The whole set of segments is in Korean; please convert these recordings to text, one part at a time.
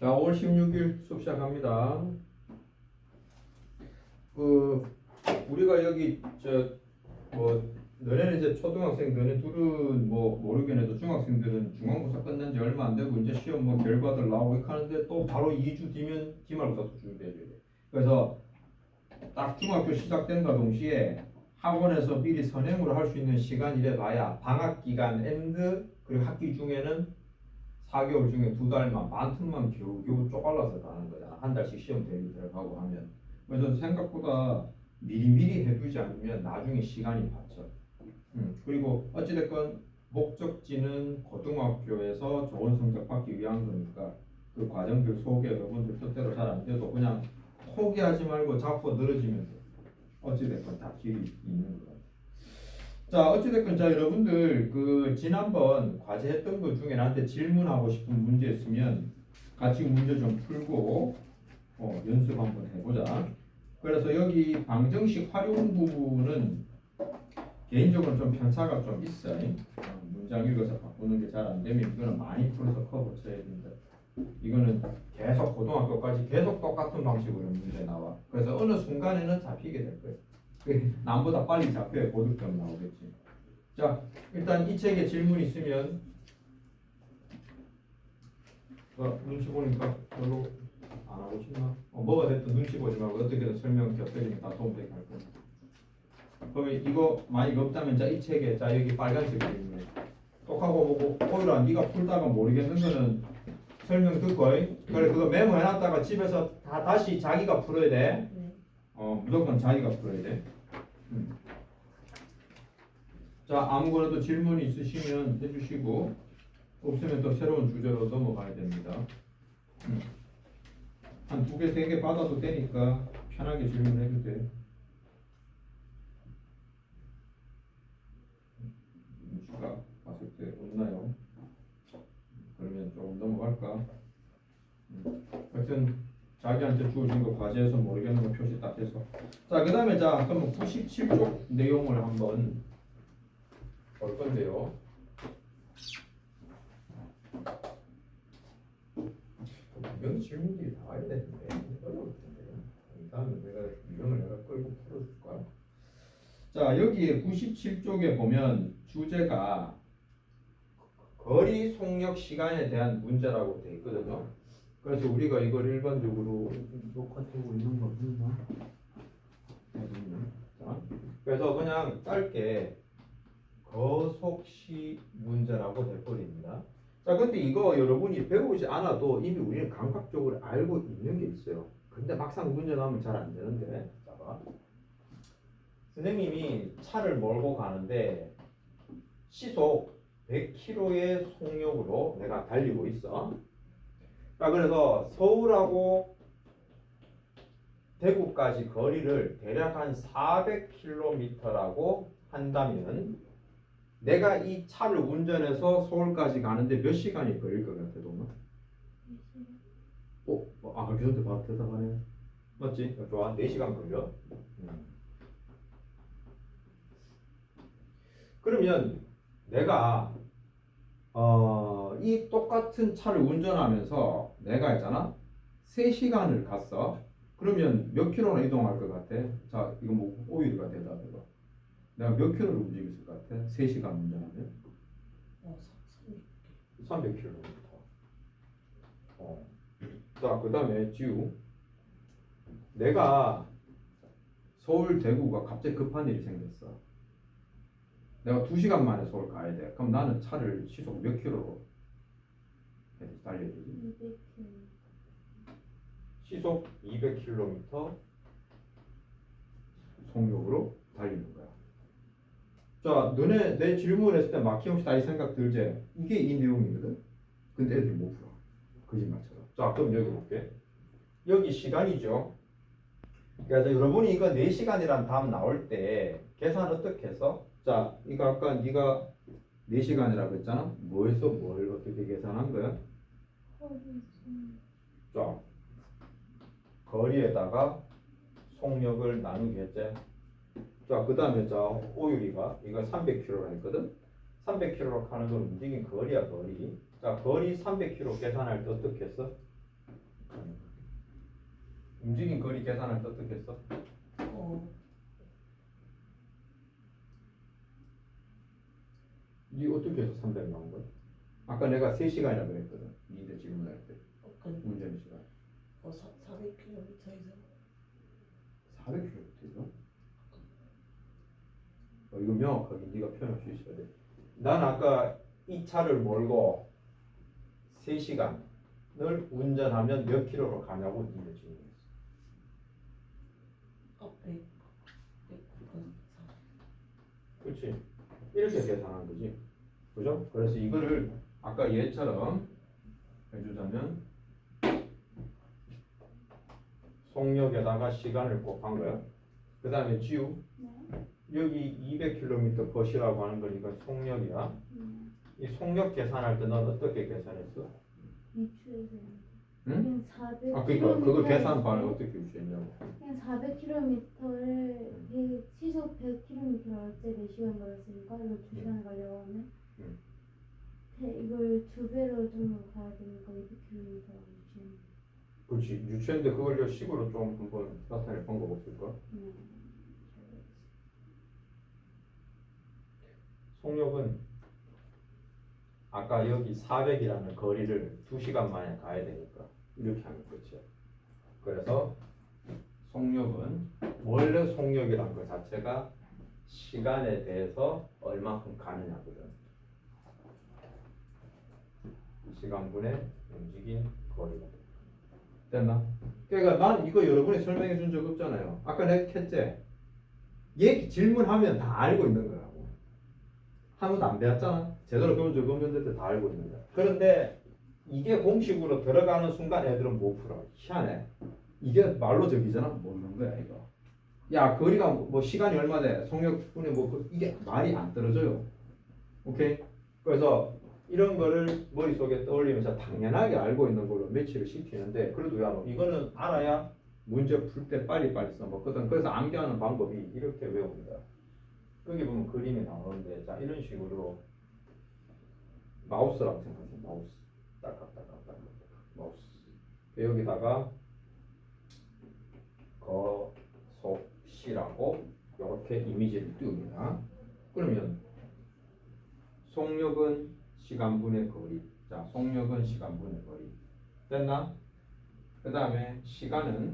자, 5월 16일 수업 시작합니다. 우리가 여기 너네는 이제 초등학생, 너네 둘은 모르긴 해도 중학생들은 중간고사 끝난 지 얼마 안 되고 이제 시험 결과들 나오고 이렇게 하는데 또 바로 2주 뒤면 기말고사도 준비해줘야 돼. 그래서 딱 중학교 시작된과 동시에 학원에서 미리 선행으로 할 수 있는 시간이래 봐야 방학 기간 엔드 그리고 학기 중에는 4개월 중에 2달만 많든만 겨우겨우 쪼갈라서 가는 거야. 한 달씩 시험 대비 들어가고 하면. 그래서 생각보다 미리미리 해두지 않으면 나중에 시간이 받쳐. 그리고 어찌됐건 목적지는 고등학교에서 좋은 성적 받기 위한 거니까 그 과정들 속에 여러분들 뜻대로 잘 안 돼도 그냥 포기하지 말고 잡고 늘어지면 돼. 어찌됐건 다 길이 있는 거야. 자, 어찌됐건 자 여러분들 그 지난번 과제 했던 것 중에 나한테 질문하고 싶은 문제 있으면 같이 문제 좀 풀고 연습 한번 해보자. 그래서 여기 방정식 활용 부분은 개인적으로 좀 편차가 좀 있어요. 문장 읽어서 바꾸는 게 잘 안 되면 이거는 많이 풀어서 커버 쳐야 된다. 이거는 계속 고등학교까지 계속 똑같은 방식으로 문제 나와. 그래서 어느 순간에는 잡히게 될 거예요. 남보다 빨리 잡혀야 고득점 나오겠지. 자, 일단 이 책에 질문 있으면 눈치 보니까 별로 안 하고 싶나? 뭐가 됐든 눈치 보지 말고 어떻게든 설명 곁들이면 다 도움되게 할 거야. 그러면 이거 만약 없다면 자 이 책에 자 여기 빨간색 질문 똑하고 보고 오히려 네가 풀다가 모르겠는 거는 설명 듣고 그래 그거 메모해놨다가 집에서 다시 자기가 풀어야 돼. 무조건 자기가 풀어야 돼. 자, 아무거나도 질문이 있으시면 해주시고 없으면 또 새로운 주제로 넘어가야 됩니다. 한 2개, 3개 받아도 되니까 편하게 질문해도 돼. 눈치가 봤을 때 없나요? 그러면 조금 넘어갈까? 하여튼 자기한테 주어진 거 과제에서 모르겠는 거 표시 딱 해서 자, 그 다음에 자 그러면 97쪽 내용을 한번 볼 건데요. 분명히 질문들이 나와야 되는데 어려울 텐데 다음에 내가 끌고 풀어줄까? 자, 여기에 97쪽에 보면 주제가 거리 속력 시간에 대한 문제라고 돼 있거든요. 그래서 우리가 이걸 일반적으로 녹화되고 있는 거 없나? 자, 그래서 그냥 짧게 거속시 문제라고 돼버립니다. 자, 근데 이거 여러분이 배우지 않아도 이미 우리는 감각적으로 알고 있는 게 있어요. 근데 막상 문제 나오면 잘 안 되는데. 자, 봐. 선생님이 차를 몰고 가는데 시속 100km의 속력으로 내가 달리고 있어. 자, 그래서 서울하고 대구까지 거리를 대략 한 400km라고 한다면 내가 이 차를 운전해서 서울까지 가는데 몇 시간이 걸릴 것 같아, 동아? 그렇게 전에 바로 대답하네. 맞지? 좋아, 4시간 걸려. 그러면 내가 이 똑같은 차를 운전하면서 내가 있잖아 3시간을 갔어. 그러면 몇 킬로나 이동할 것 같아? 자, 이거 오일가 대답해봐. 내가 몇 킬로를 움직였을 것 같아? 3시간 운전하면? 300km. 자, 그 다음에 지우. 내가 서울 대구가 갑자기 급한 일이 생겼어. 내가 2시간 만에 서울 가야 돼. 그럼 나는 차를 시속 몇 킬로로 달려야 되지? 200km. 시속 200km 속력으로 달리는 거야. 자, 너네 내 질문했을 때 막힘없이 다 이 생각 들지? 이게 이 내용이거든. 근데 애들이 못 풀어. 거짓말처럼. 자, 그럼 여기 볼게. 여기 시간이죠. 그래서 여러분이 이거 4시간이란 답 나올 때 계산 어떻게 했어? 자, 이거 아까 네가 4시간이라고 했잖아. 뭐에서 뭘 어떻게 계산한 거야? 자, 거리에다가 속력을 나누기 했지. 자, 그 다음에 자 오유리가 이거 300km라 했거든. 300km로 가는 건 움직인 거리야, 거리. 자, 거리 300km 계산할 때 어떻게 했어? 움직인 거리 계산할 때 어떻게 했어? 이 어떻게 해서 300 나온 거야? 아까 내가 3시간이라고 그랬거든. 니들 질문할 때. 문제는 시간. 400km 이상. 400km죠? 이거 명확하게 네가 표현할 수 있어야 돼. 난 아까 이 차를 몰고 3시간을 운전하면 몇 킬로로 가냐고 니네 질문했어. 100. 그렇지. 이렇게 계산한 거지. 그죠? 그래서 이거를 아까 얘처럼 해주자면 속력에다가 시간을 곱한 거야. 그 다음에 지우. 네. 여기 200km 것이라고 하는 거니까 속력이야. 이 속력 계산할 때 넌 어떻게 계산했어? 유추해서. 응? 그냥 400. 아 그러니까 그거 계산 반을 어떻게 유추했냐고. 그냥 400km를 시속 100km를 할 때 4시간 걸렸으니까 이걸 2시간 가려고 하면 이걸 2배로 좀 가야 되니까 200km 유추했는데. 그렇지. 유추했는데 그걸 식으로 좀 한번 나타낼 방법 없을까? 속력은 아까 여기 400이라는 거리를 2시간 만에 가야 되니까 이렇게 하면 끝이야. 그래서 속력은 원래 속력이란 것 자체가 시간에 대해서 얼마큼 가느냐거든. 시간분의 움직인 거리가 됐나? 그러니까 난 이거 여러분이 설명해 준 적 없잖아요. 아까 내가 했지? 얘 질문하면 다 알고 있는 거라고. 한 번도 안 배웠잖아. 제대로 배운 적 없는데 다 알고 있는 거야. 그런데 이게 공식으로 들어가는 순간 애들은 못 풀어. 희한해. 이게 말로 적이잖아. 모르는 거야 이거. 야 거리가 뭐 시간이 얼마 돼? 속력분의 뭐 이게 말이 안 떨어져요. 오케이? 그래서 이런 거를 머릿속에 떠올리면서 당연하게 알고 있는 걸로 매치를 시키는데 그래도 야 뭐 이거는 알아야 문제 풀 때 빨리빨리 써먹거든. 그래서 암기하는 방법이 이렇게 외웁니다. 여기 보면 그림이 나오는데 자 이런 식으로 마우스라고 생각하세요. 마우스 딱딱딱딱딱 마우스 여기다가 거속시라고 이렇게 이미지를 띄웁니다. 그러면 속력은 시간분의 거리. 자 속력은 시간분의 거리 됐나? 그 다음에 시간은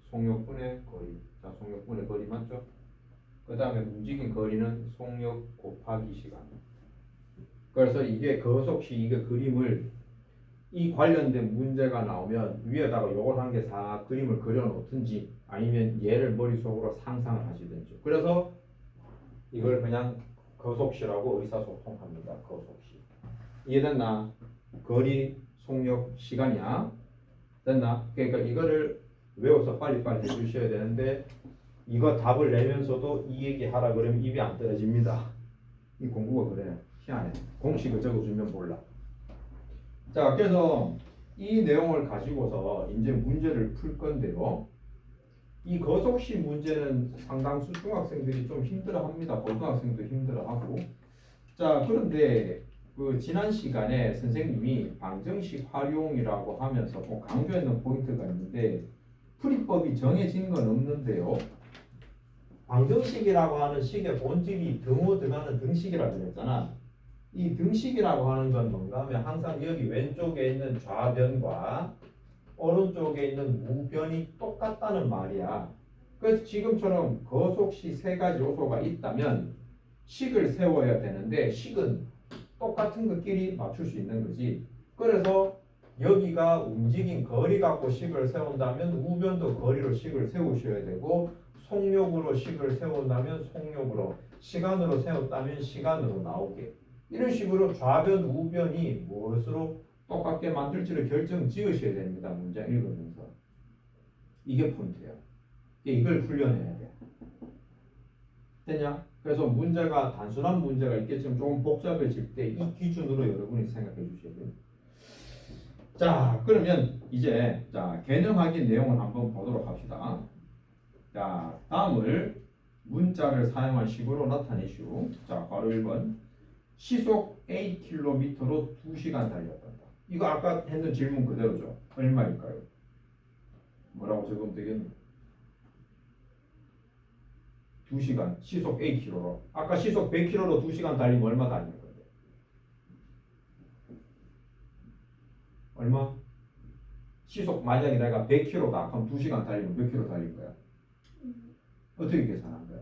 속력분의 거리. 자 속력분의 거리 맞죠? 그 다음에 움직인 거리는 속력 곱하기 시간. 그래서 이게 거속시 이게 그림을 이 관련된 문제가 나오면 위에다가 요걸 한 개 다 그림을 그려 놓든지 아니면 얘를 머릿속으로 상상을 하시든지. 그래서 이걸 그냥 거속시라고 의사소통합니다. 거속시. 이해됐나? 거리, 속력, 시간이야. 됐나? 그러니까 이거를 외워서 빨리빨리 해주셔야 되는데 이거 답을 내면서도 이 얘기 하라 그러면 입이 안 떨어집니다. 이 공부가 그래. 희한해. 공식을 적어주면 몰라. 자, 그래서 이 내용을 가지고서 이제 문제를 풀 건데요. 이 거속시 문제는 상당수 중학생들이 좀 힘들어합니다. 고등학생도 힘들어하고. 자, 그런데 그 지난 시간에 선생님이 방정식 활용이라고 하면서 꼭 강조했는 포인트가 있는데 풀이법이 정해진 건 없는데요. 방정식이라고 하는 식의 본질이 등호 들어가는 등식이라고 그랬잖아. 이 등식이라고 하는 건 뭔가 하면 항상 여기 왼쪽에 있는 좌변과 오른쪽에 있는 우변이 똑같다는 말이야. 그래서 지금처럼 거속시 세 가지 요소가 있다면 식을 세워야 되는데 식은 똑같은 것끼리 맞출 수 있는 거지. 그래서 여기가 움직인 거리 갖고 식을 세운다면 우변도 거리로 식을 세우셔야 되고 속력으로 식을 세운다면 속력으로 시간으로 세웠다면 시간으로 나오게 이런 식으로 좌변 우변이 무엇으로 똑같게 만들지를 결정 지으셔야 됩니다. 문장 읽으면서 이게 포인트예요. 이걸 훈련해야 돼. 됐냐? 그래서 문제가 단순한 문제가 있겠지만 조금 복잡해질 때 이 기준으로 여러분이 생각해 주셔야 돼요. 자, 그러면 이제 자 개념 확인 내용을 한번 보도록 합시다. 자, 다음을 문자를 사용한 식으로 나타내시오. 자, 바로 1번. 시속 8km로 2시간 달렸다. 이거 아까 했는 질문 그대로죠. 얼마일까요? 뭐라고 적으면 되겠노? 2시간 시속 Akm로 아까 시속 100km로 2시간 달리면 얼마 달리는 건데? 얼마? 시속 만약에 내가 100km다 그럼 2시간 달리면 몇 킬로 달릴 거야? 어떻게 계산한 거야?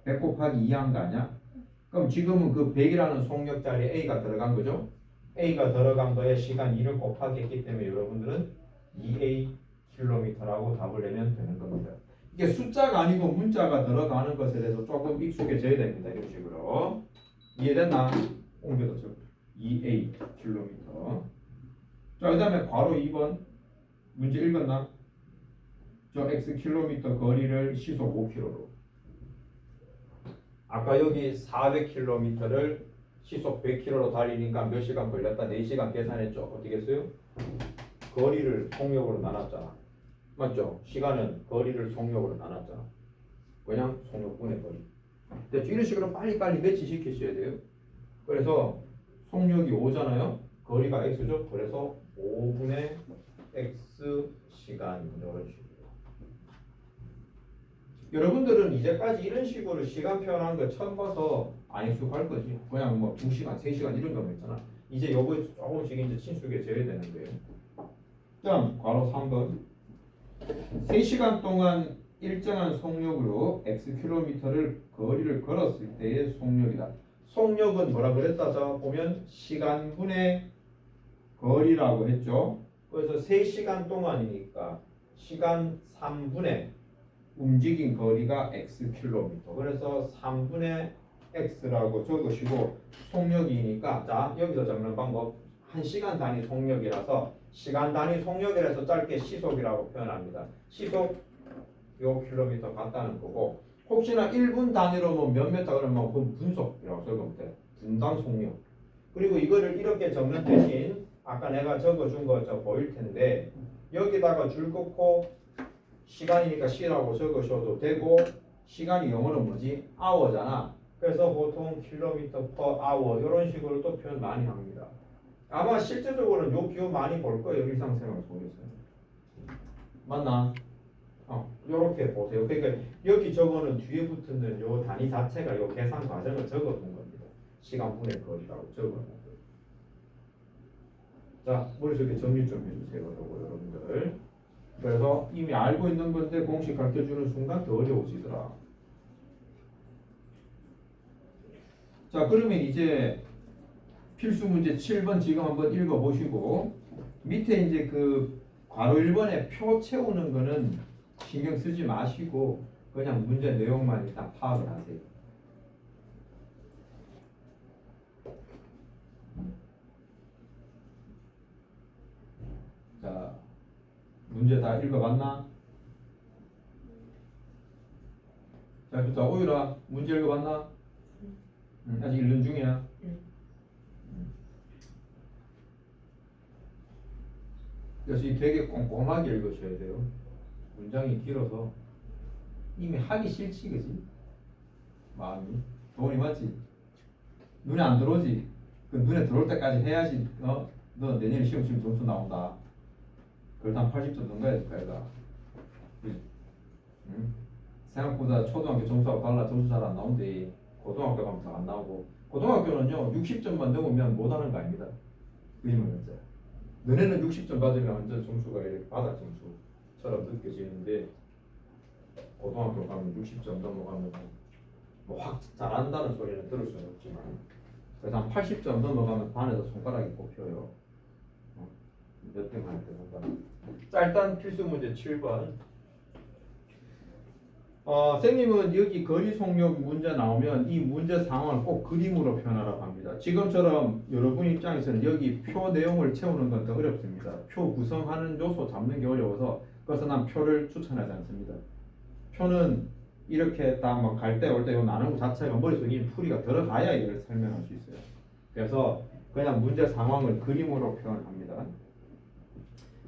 100 곱하기 2 한 거 아니야? 그럼 지금은 그 100이라는 속력자리에 A가 들어간 거죠? A가 들어간 거에 시간 2를 곱하기 했기 때문에 여러분들은 2A 킬로미터라고 답을 내면 되는 겁니다. 이게 숫자가 아니고 문자가 들어가는 것에 대해서 조금 익숙해져야 됩니다. 이런 식으로. 이해됐나? 옮겨서 적 2A 킬로미터. 자, 그 다음에 바로 2번 문제 읽었나? 저 X 킬로미터 거리를 시속 5km로. 아까 여기 400km를 시속 100km로 달리니까 몇 시간 걸렸다? 4시간 계산했죠? 어떻게 했어요? 거리를 속력으로 나눴잖아. 맞죠? 시간은 거리를 속력으로 나눴잖아. 그냥 속력분의 거리. 근데 이런 식으로 빨리빨리 매치시키셔야 돼요. 그래서 속력이 5잖아요. 거리가 x죠. 그래서 5분의 x 시간 이런 식으로. 여러분들은 이제까지 이런 식으로 시간 표현하는 거 처음 봐서 안 익숙할 거지. 그냥 뭐 2시간, 3시간 이런 거면 있잖아. 이제 요거 조금씩 이제 친숙해져야 되는 거예요. 다음 괄호 3번. 3시간 동안 일정한 속력으로 x 거리를 걸었을 때의 속력이다. 속력은 뭐라 그랬다? 자 보면 시간분의 거리라고 했죠. 그래서 3시간 동안이니까 시간 3분의 움직인 거리가 x 그래서 3분의 x라고 적으시고 속력이니까 자 여기서 적는 방법 1시간 단위 속력이라서 시간 단위 속력이라서 짧게 시속이라고 표현합니다. 시속 요 킬로미터 같다는 거고 혹시나 1분 단위로 뭐 몇 메타 그러면 그건 분속이라고 적으면 돼. 분당 속력. 그리고 이거를 이렇게 적는 대신 아까 내가 적어준 거 저 보일 텐데 여기다가 줄 긋고 시간이니까 C라고 적으셔도 되고 시간이 영어는 뭐지? hour잖아. 그래서 보통 킬로미터 per hour 이런 식으로 또 표현 많이 합니다. 아마 실제적으로는 요 기호 많이 볼 거예요. 일상생활 속에서. 맞나? 요렇게 보세요. 그러니까 여기 적어는 뒤에 붙는 요 단위 자체가 요 계산 과정을 적어둔 겁니다. 시간분의 거리라고 적어놓은 거예요. 자, 머릿속에 정리 좀 해주세요. 요거 여러분들. 그래서 이미 알고 있는 건데 공식 가르쳐주는 순간 더 어려워지더라. 자, 그러면 이제 필수 문제 7번 지금 한번 읽어보시고 밑에 이제 그 괄호 1번에 표 채우는 거는 신경 쓰지 마시고 그냥 문제 내용만 일단 파악을 하세요. 자, 문제 다 읽어봤나? 자, 오유라 문제 읽어봤나? 아직 읽는 중이야. 그래서 이 되게 꼼꼼하게 읽으셔야 돼요. 문장이 길어서 이미 하기 싫지, 그지? 마음이 돈이 맞지? 눈에 안 들어오지? 그 눈에 들어올 때까지 해야지. 너 내년에 시험 치면 점수 나온다. 그래도 한 80점 넘어야 될 거야. 응? 생각보다 초등학교 점수하고 달라 점수 잘 안 나온대. 고등학교 가면 더 안 나오고 고등학교는요 60점만 넘으면 못하는 거 아닙니다. 그지 말이죠. 너네는 60점 받으면 완전 점수가 이렇게 바닥 점수처럼 느껴지는데 고등학교 가면 60점 넘어가면 뭐 확 잘한다는 소리는 들을 수는 없지만 그래서 한 80점 넘어가면 반에서 손가락이 꼽혀요. 몇 등 할 때마다. 자, 일단 필수 문제 7번. 선생님은 여기 거리 속력 문제 나오면 이 문제 상황을 꼭 그림으로 표현하라고 합니다. 지금처럼 여러분 입장에서는 여기 표 내용을 채우는 건 더 어렵습니다. 표 구성하는 요소 잡는 게 어려워서 그래서 난 표를 추천하지 않습니다. 표는 이렇게 다 뭐 갈 때 올 때 나누는 것 자체가 머릿속에 풀이가 들어가야 이걸 설명할 수 있어요. 그래서 그냥 문제 상황을 그림으로 표현합니다.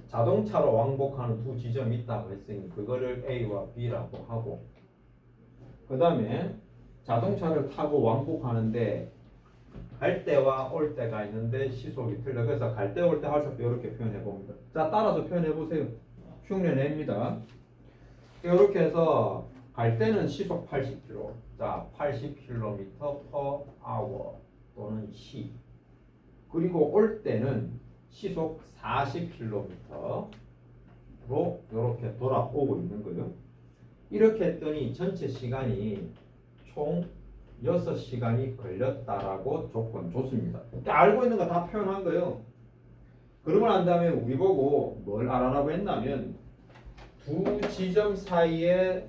자동차로 왕복하는 두 지점이 있다고 했으니 그거를 A와 B라고 하고 그 다음에 자동차를 타고 왕복하는데 갈 때와 올 때가 있는데 시속이 틀려. 그래서 갈 때 올 때 할 수 없게 이렇게 표현해 봅니다. 자, 따라서 표현해 보세요. 흉내 냅니다. 이렇게 해서 갈 때는 시속 80km. 자, 80km per hour 또는 시. 그리고 올 때는 시속 40km로 이렇게 돌아오고 있는 거예요. 이렇게 했더니 전체 시간이 총 6시간이 걸렸다라고 조건 줬습니다. 알고 있는 거 다 표현한 거예요. 그러고 난 다음에 우리 보고 뭘 알아라고 했냐면 두 지점 사이의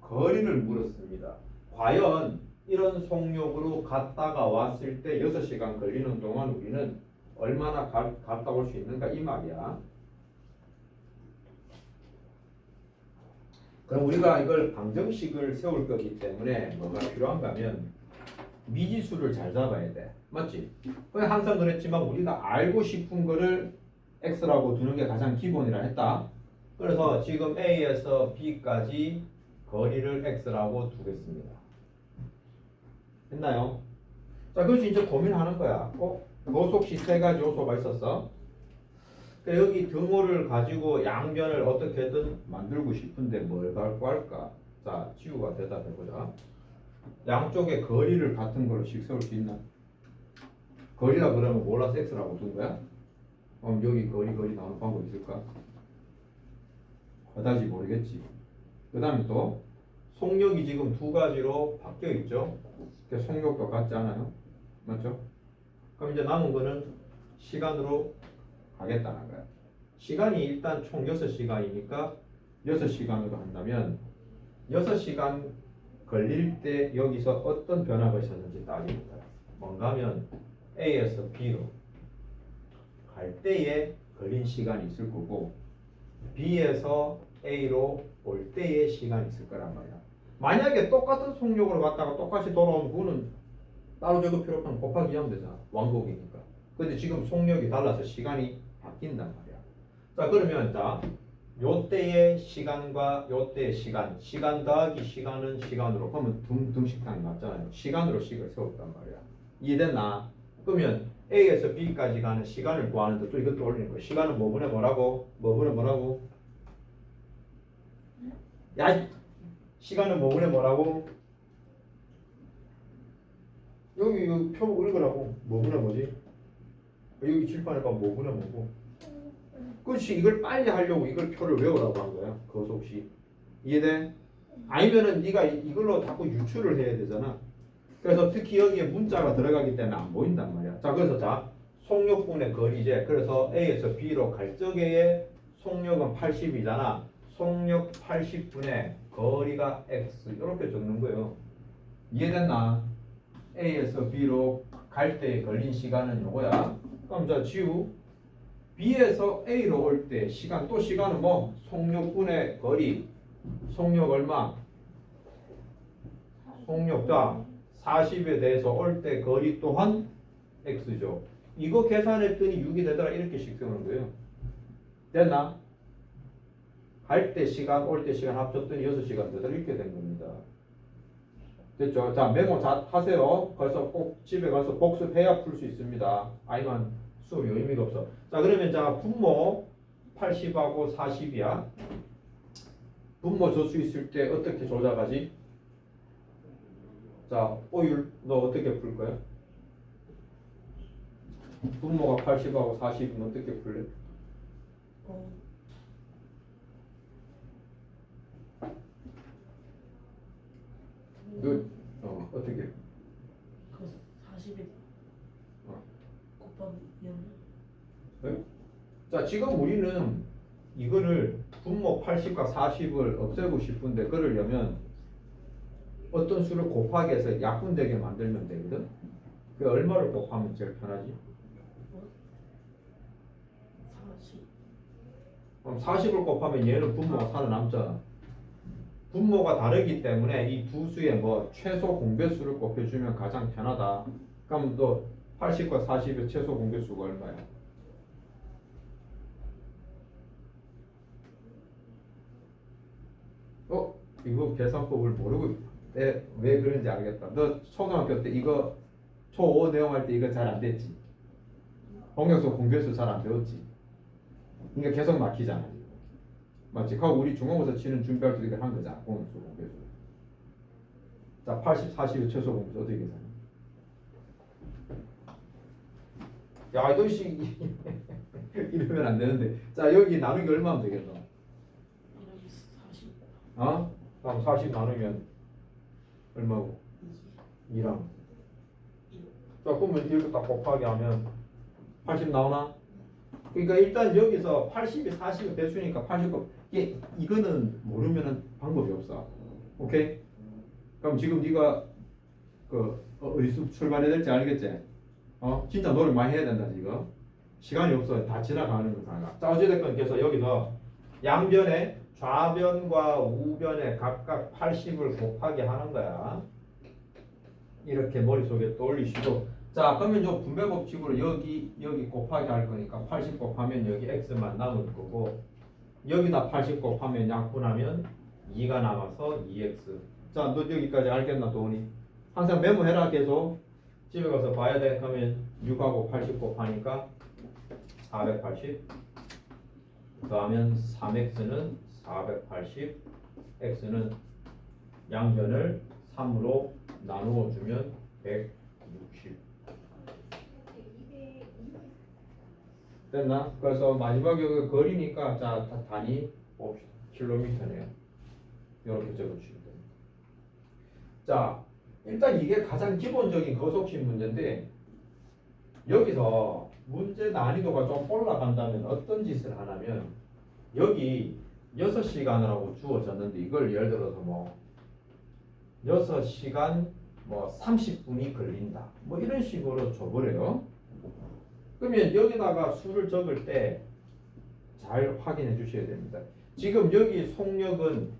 거리를 물었습니다. 과연 이런 속력으로 갔다가 왔을 때 6시간 걸리는 동안 우리는 얼마나 갔다 올 수 있는가 이 말이야. 그럼 우리가 이걸 방정식을 세울 거기 때문에 뭐가 필요한가 하면 미지수를 잘 잡아야 돼. 맞지? 항상 그랬지만 우리가 알고 싶은 거를 x라고 두는 게 가장 기본이라 했다. 그래서 지금 A에서 B까지 거리를 x라고 두겠습니다. 했나요? 자, 그래서 이제 고민하는 거야. 고속시 세 가지 요소가 있었어. 그러니까 여기 등호를 가지고 양변을 어떻게든 만들고 싶은데 뭘 갖고 할까? 자, 지우가 대답해보자. 양쪽의 거리를 같은 걸로씩 세울 수 있나? 거리라 그러면 몰라서 x라고 둔 거야? 그럼 여기 거리 나오는 방법 있을까? 그다지 모르겠지. 그 다음에 또 속력이 지금 두 가지로 바뀌어 있죠. 속력도 같지 않아요? 맞죠? 그럼 이제 남은 거는 시간으로 가겠다는 거야. 시간이 일단 총 6시간이니까 6시간으로 한다면 6시간 걸릴 때 여기서 어떤 변화가 있었는지 따집니다. 뭔가 하면 A에서 B로 갈 때에 걸린 시간이 있을 거고 B에서 A로 올 때의 시간이 있을 거란 말이야. 만약에 똑같은 속력으로 갔다가 똑같이 돌아오면 그거는 따로 적을 필요 없으면 곱하기 하면 되잖아. 왕복이니까. 근데 지금 속력이 달라서 시간이 바뀐단 말이야. 자, 그러면 자, 요 때의 시간과 요 때의 시간 더하기 시간은 시간으로 그러면 등식탕이 맞잖아요. 시간으로 식을 세웠단 말이야. 이해됐나? 그러면 A에서 B까지 가는 시간을 구하는데 또 이것도 올리는 거야. 시간은 뭐분의 뭐라고? 뭐분의 뭐라고? 야, 시간은 뭐분의 뭐라고? 여기 이 표 읽으라고. 뭐분의 뭐지? 여기 칠판에 가면 뭐분의 뭐고? 그렇지. 이걸 빨리 하려고 이걸 표를 외우라고 한 거야. 거속시. 이해돼? 아니면은 네가 이걸로 자꾸 유추를 해야 되잖아. 그래서 특히 여기에 문자가 들어가기 때문에 안 보인단 말이야. 자, 그래서 자, 속력분의 거리제. 그래서 A에서 B로 갈 적에 속력은 80이잖아. 속력 80분의 거리가 X. 이렇게 적는 거예요. 이해됐나? A에서 B로 갈 때 걸린 시간은 요거야. 그럼 자, 지우. B에서 A로 올 때 시간, 또 시간은 뭐? 속력분의 거리. 속력 얼마? 속력자 40에 대해서 올 때 거리 또한 X죠. 이거 계산했더니 6이 되더라. 이렇게씩 세우는 거예요. 됐나? 갈 때 시간, 올 때 시간 합쳤더니 6시간 되더라. 이렇게 된 겁니다. 됐죠? 자, 메모 잘 하세요. 그래서 꼭 집에 가서 복습해야 풀 수 있습니다. 아니면 수업이 의미가 없어. 자, 그러면 자, 분모 80하고 40이야. 분모 줄 수 있을 때 어떻게 조작하지? 자, 오율 너 어떻게 풀 거야? 분모가 80하고 40은 어떻게 풀래? 어, 너 어떻게? 그 40이 어. 곱하기 2는 네? 자, 지금 우리는 이거를 분모 80과 40을 없애고 싶은데 그러려면 어떤 수를 곱하기 해서 약분되게 만들면 되거든. 그 얼마를 곱하면 제일 편하지? 40 그럼 40을 곱하면 얘는 분모가 살아남잖아. 분모가 다르기 때문에 이 두 수의 뭐 최소 공배수를 곱해주면 가장 편하다. 그럼 너 80과 40의 최소 공배수가 얼마야? 이거 계산법을 모르고 왜 그런지 알겠다. 너 초등학교 때 이거 초5 내용할 때 이거 잘 안 됐지. 공약수 공배수 잘 안 배웠지. 그러니까 계속 막히잖아. 맞지? 그거 우리 중간고사 치는 준비할 때 이거 한 거잖아. 공약수 공배수. 자, 80, 40의 최소 공배수 어떻게 계산해? 야, 이것이 이러면 안 되는데. 자, 여기 나누기 얼마면 되겠노? 이렇게 40. 어? 그럼 40 나누면 얼마고? 2랑. 자, 그러면 이렇게 딱 곱하기 하면 80 나오나? 그러니까 일단 여기서 80이 40의 배수니까 80곱. 이거는 모르면은 방법이 없어. 오케이? 그럼 지금 네가 어디서 출발해야 될지 알겠지? 진짜 노력 많이 해야 된다 지금. 시간이 없어. 다 지나가는 거잖아. 자, 어찌됐건 그래서 여기서 양변에 좌변과 우변에 각각 80을 곱하기 하는 거야. 이렇게 머릿속에 떠올리시고. 자, 그러면 요 분배 법칙으로 여기 곱하기 할 거니까 80 곱하면 여기 x만 남을 거고, 여기다 80 곱하면 약분하면 2가 남아서 2x. 자, 너 여기까지 알겠나 도훈이? 항상 메모해라. 계속 집에 가서 봐야 돼. 그러면 6하고 80 곱하니까 480. 더하면 3x는 480, x는 양변을 3으로 나누어 주면 160. 됐나? 그래서 마지막에 그 거리니까 자, 단위 봅시다. 킬로미터네요. 이렇게 적어주시면 됩니다. 자, 일단 이게 가장 기본적인 거속식 문제인데, 여기서 문제 난이도가 좀 올라간다면 어떤 짓을 하냐면, 여기 6시간이라고 주어졌는데 이걸 예를 들어서 뭐 6시간 뭐 30분이 걸린다 뭐 이런 식으로 줘버려요. 그러면 여기다가 수를 적을 때 잘 확인해 주셔야 됩니다. 지금 여기 속력은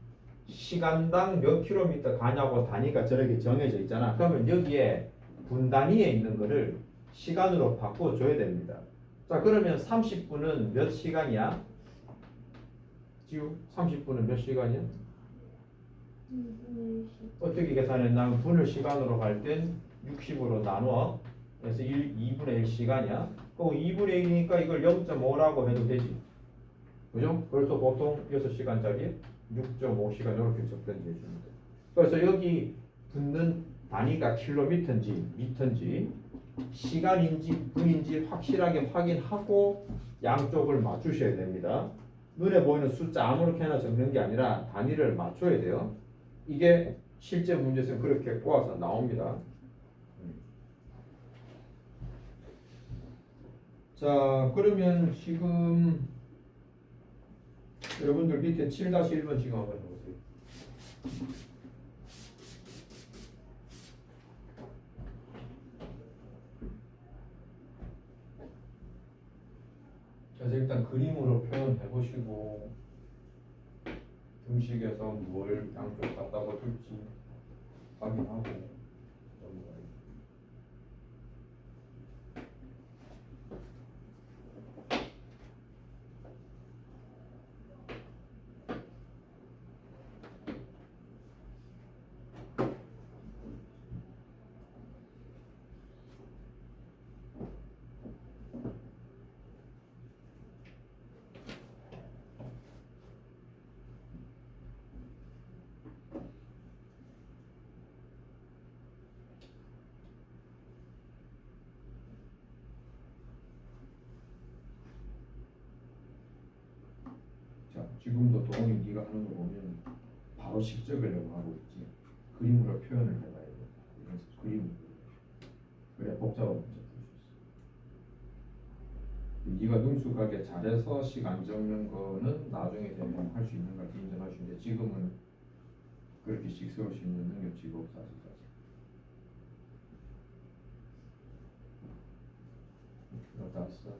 시간당 몇 킬로미터 가냐고 단위가 저렇게 정해져 있잖아. 그러면 여기에 분 단위에 있는 거를 시간으로 바꿔줘야 됩니다. 자, 그러면 30분은 몇 시간이야? 지우 30분은 몇 시간이야? 어떻게 계산했나? 분을 시간으로 할 땐 60으로 나누어. 그래서 2분의 1 시간이야. 그럼 2분의 1이니까 이걸 0.5라고 해도 되지. 그죠? 그래서 보통 6시간짜리 6.5시간 이렇게 적던지 해주면 돼. 그래서 여기 붙는 단위가 킬로미터인지 미터인지 시간인지 분인지 확실하게 확인하고 양쪽을 맞추셔야 됩니다. 눈에 보이는 숫자 아무렇게나 적는 게 아니라 단위를 맞춰야 돼요. 이게 실제 문제에서 그렇게 꼬아서 나옵니다. 자, 그러면 지금 여러분들 밑에 7-1번 지금 한번 해보세요. 그래서 일단 그림으로 표현해 보시고 등식에서 뭘 양쪽 갖다가 줄지 확인하고 넘어가요. 자, 지금도 도훈이 네가 하는 거 보면 바로 식적으려고 하고 있지. 그림으로 표현을 해봐야 돼. 그래서 그림 그래 복잡한 문제 풀 수 있어. 네가 능숙하게 잘해서 시간 적는 거는 나중에 되면 할 수 있는 걸 인정할 수 있는데 지금은 그렇게 식 세울 수 있는 능력치가 없어 아직까지. 갔다 왔어.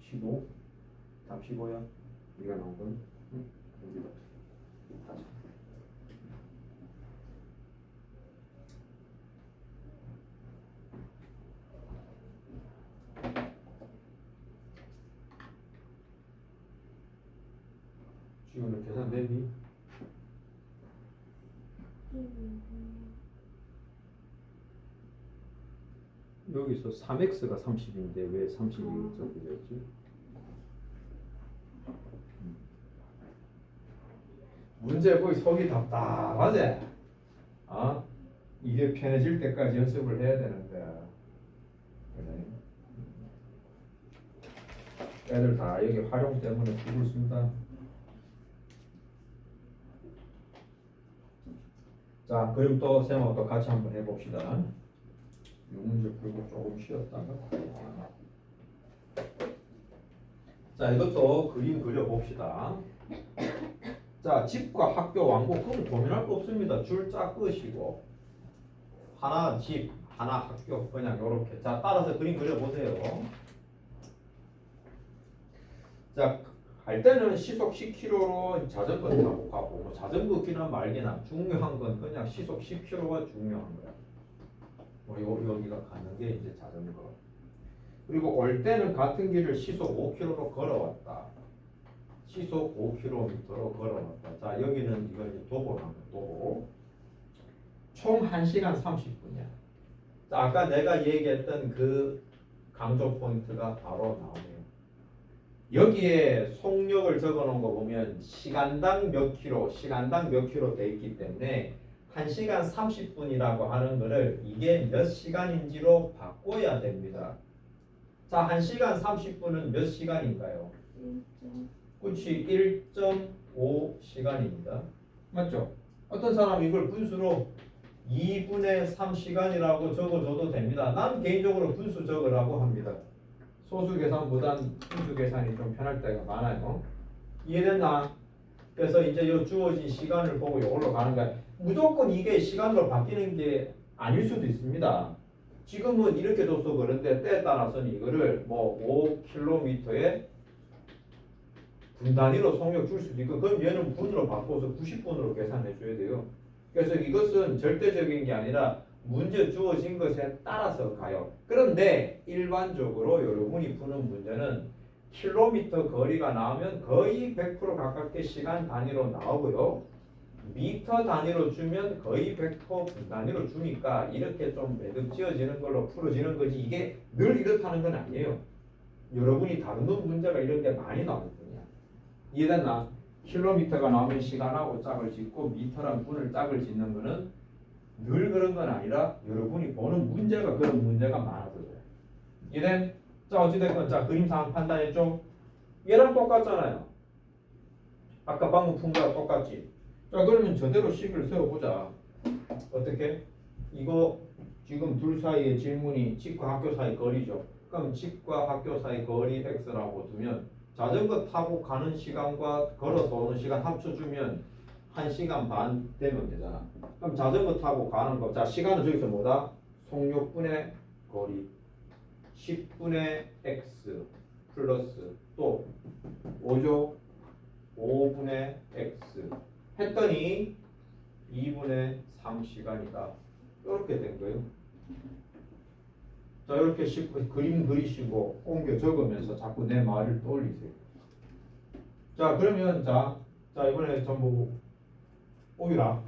15? 답 15야? 네가 나온 건? 응? 여기다 다시. 지금은 계산 됐니? 여기서 3x가 30인데 왜 30이 저렇게 되었지? 문제 보기 속이 답답하지? 아, 이게 편해질 때까지 연습을 해야 되는 거야. 그래. 애들 다 여기 활용 때문에 죽을 씁니다. 자, 그럼 또 쌤하고 또 같이 한번 해봅시다. 이 문제 풀고 조금 쉬었다가. 자, 이것도 그림 그려봅시다. 자, 집과 학교 왕복 그건 고민할 거 없습니다. 줄 짜 끄시고 하나 집, 하나 학교 그냥 요렇게. 자, 따라서 그림 그려보세요. 자, 할 때는 시속 10km로 자전거 타고 가고 뭐 자전거 기나 말기나 중요한 건 그냥 시속 10km가 중요한 거야. 뭐 여기가 가는 게 이제 자전거. 그리고 올 때는 같은 길을 시속 5km로 걸어왔다. 시속 5km로 걸어왔다. 자, 여기는 이거 이제 도보라는 거, 도보. 총 1시간 30분이야. 자, 아까 내가 얘기했던 그 강조 포인트가 바로 나오네요. 여기에 속력을 적어 놓은 거 보면 시간당 몇 킬로, 시간당 몇 킬로 돼 있기 때문에 1시간 30분이라고 하는 거를 이게 몇 시간인지로 바꿔야 됩니다. 자, 1시간 30분은 몇 시간인가요? 그렇지, 1.5 시간입니다. 맞죠? 어떤 사람이 이걸 분수로 2분의 3시간이라고 적어줘도 됩니다. 난 개인적으로 분수 적으라고 합니다. 소수 계산보단 분수 계산이 좀 편할 때가 많아요. 이해됐나? 그래서 이제 이 주어진 시간을 보고 이걸로 가는 거야. 무조건 이게 시간으로 바뀌는 게 아닐 수도 있습니다. 지금은 이렇게 줘서 그런데 때에 따라서는 이거를 뭐 5km에 분 단위로 속력 줄 수도 있고, 그럼 얘는 분으로 바꿔서 90분으로 계산해 줘야 돼요. 그래서 이것은 절대적인 게 아니라 문제 주어진 것에 따라서 가요. 그런데 일반적으로 여러분이 푸는 문제는 킬로미터 거리가 나오면 거의 100% 가깝게 시간 단위로 나오고요. 미터 단위로 주면 거의 100% 단위로 주니까 이렇게 좀 매듭 지어지는 걸로 풀어지는 거지, 이게 늘 이렇다는 건 아니에요. 여러분이 다루는 문제가 이런 게 많이 나오거든요. 이해됐나? 킬로미터가 나오면 시간하고 짝을 짓고 미터랑 분을 짝을 짓는 거는 늘 그런 건 아니라 여러분이 보는 문제가 그런 문제가 많아서 그래요. 이해된? 자, 어찌됐건 자, 그림상 판단했죠? 얘랑 똑같잖아요. 아까 방금 푼 거랑 똑같지? 자, 그러면 저대로 식을 세워보자. 어떻게? 이거 지금 둘 사이의 질문이 집과 학교 사이 거리죠. 그럼 집과 학교 사이 거리 x라고 두면 자전거 타고 가는 시간과 걸어서 오는 시간 합쳐주면 1시간 반 되면 되잖아. 그럼 자전거 타고 가는 거, 자, 시간은 저기서 뭐다? 속력분의 거리 10분의 x 플러스 또 5죠? 5분의 x 했더니 2분의 3시간이다. 이렇게 된 거예요. 자, 이렇게 그림 그리시고 옮겨 적으면서 자꾸 내 말을 떠올리세요. 자, 그러면 자 이번에 전부 오유라.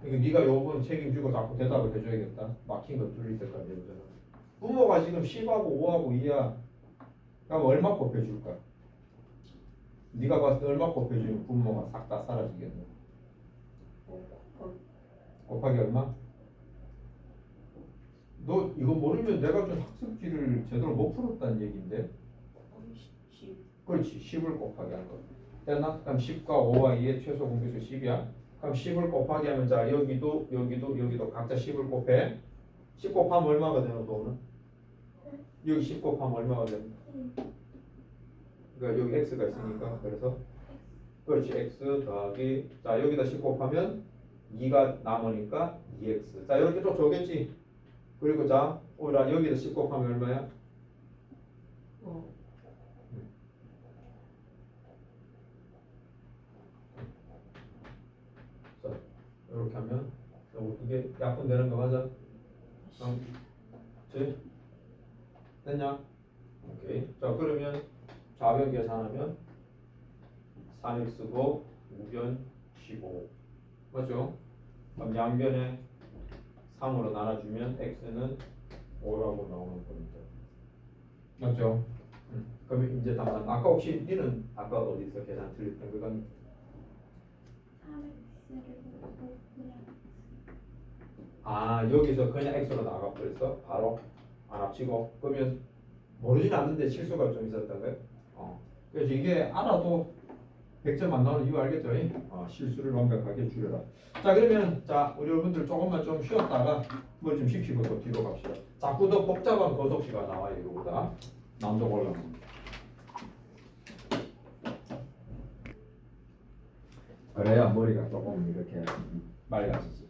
그러니까 네가 요번 책임지고 자꾸 대답을 해줘야겠다. 막힌 거 뚫릴 때까지 해보잖아. 부모가 지금 10하고 5하고 2야. 그럼 얼마 곱해줄까? 네가 봤을 때 얼마 곱해주면 부모가 싹 다 사라지겠네. 곱하기 얼마? 너 이거 모르면 내가 준 학습지를 제대로 못 풀었다는 얘기인데. 10. 그렇지, 10을 곱하기 하는 거. 됐나? 그럼 10과 5와 2의 최소 공배수 10이야. 그럼 10을 곱하기 하면 자, 여기도 각자 10을 곱해. 10 곱하면 얼마가 되노, 너는? 여기 10 곱하면 얼마가 되노? 그러니까 여기 x가 있으니까 그래서 그렇지, x 더하기 자, 여기다 10 곱하면 2가 남으니까 2x. 자, 이렇게 좀 적겠지. 그리고 자, 오라 여기다 10 곱하면 얼마야? 자, 이렇게 하면 요거 두개 약분되는 거 맞아? 그치? 됐냐? 오케이. 자, 그러면 좌변 계산하면 3x고 우변 15 맞죠? 그럼 양변에 3으로 나눠주면 x는 5라고 나오는 거니까. 맞죠? 그럼 이제 답은 아까 혹시 니는 아까 어디서 계산 틀렸던 거가 400X를 그냥 여기서 그냥 x로 나가 버렸어? 바로 안 합치고 그러면 모르진 않는데 실수가 좀 있었던 거예요. 그래서 이게 알아도 100점 안 나오는 이유 알겠죠? 실수를 완벽하게 줄여라. 자 그러면 자 우리 여러분들 조금만 좀 쉬었다가 뭘 좀 식히고 또 뒤로 갑시다. 자꾸 더 복잡한 거속시가 나와요. 이거보다 난도 올라가면. 그래야 머리가 조금 이렇게 맑아지지.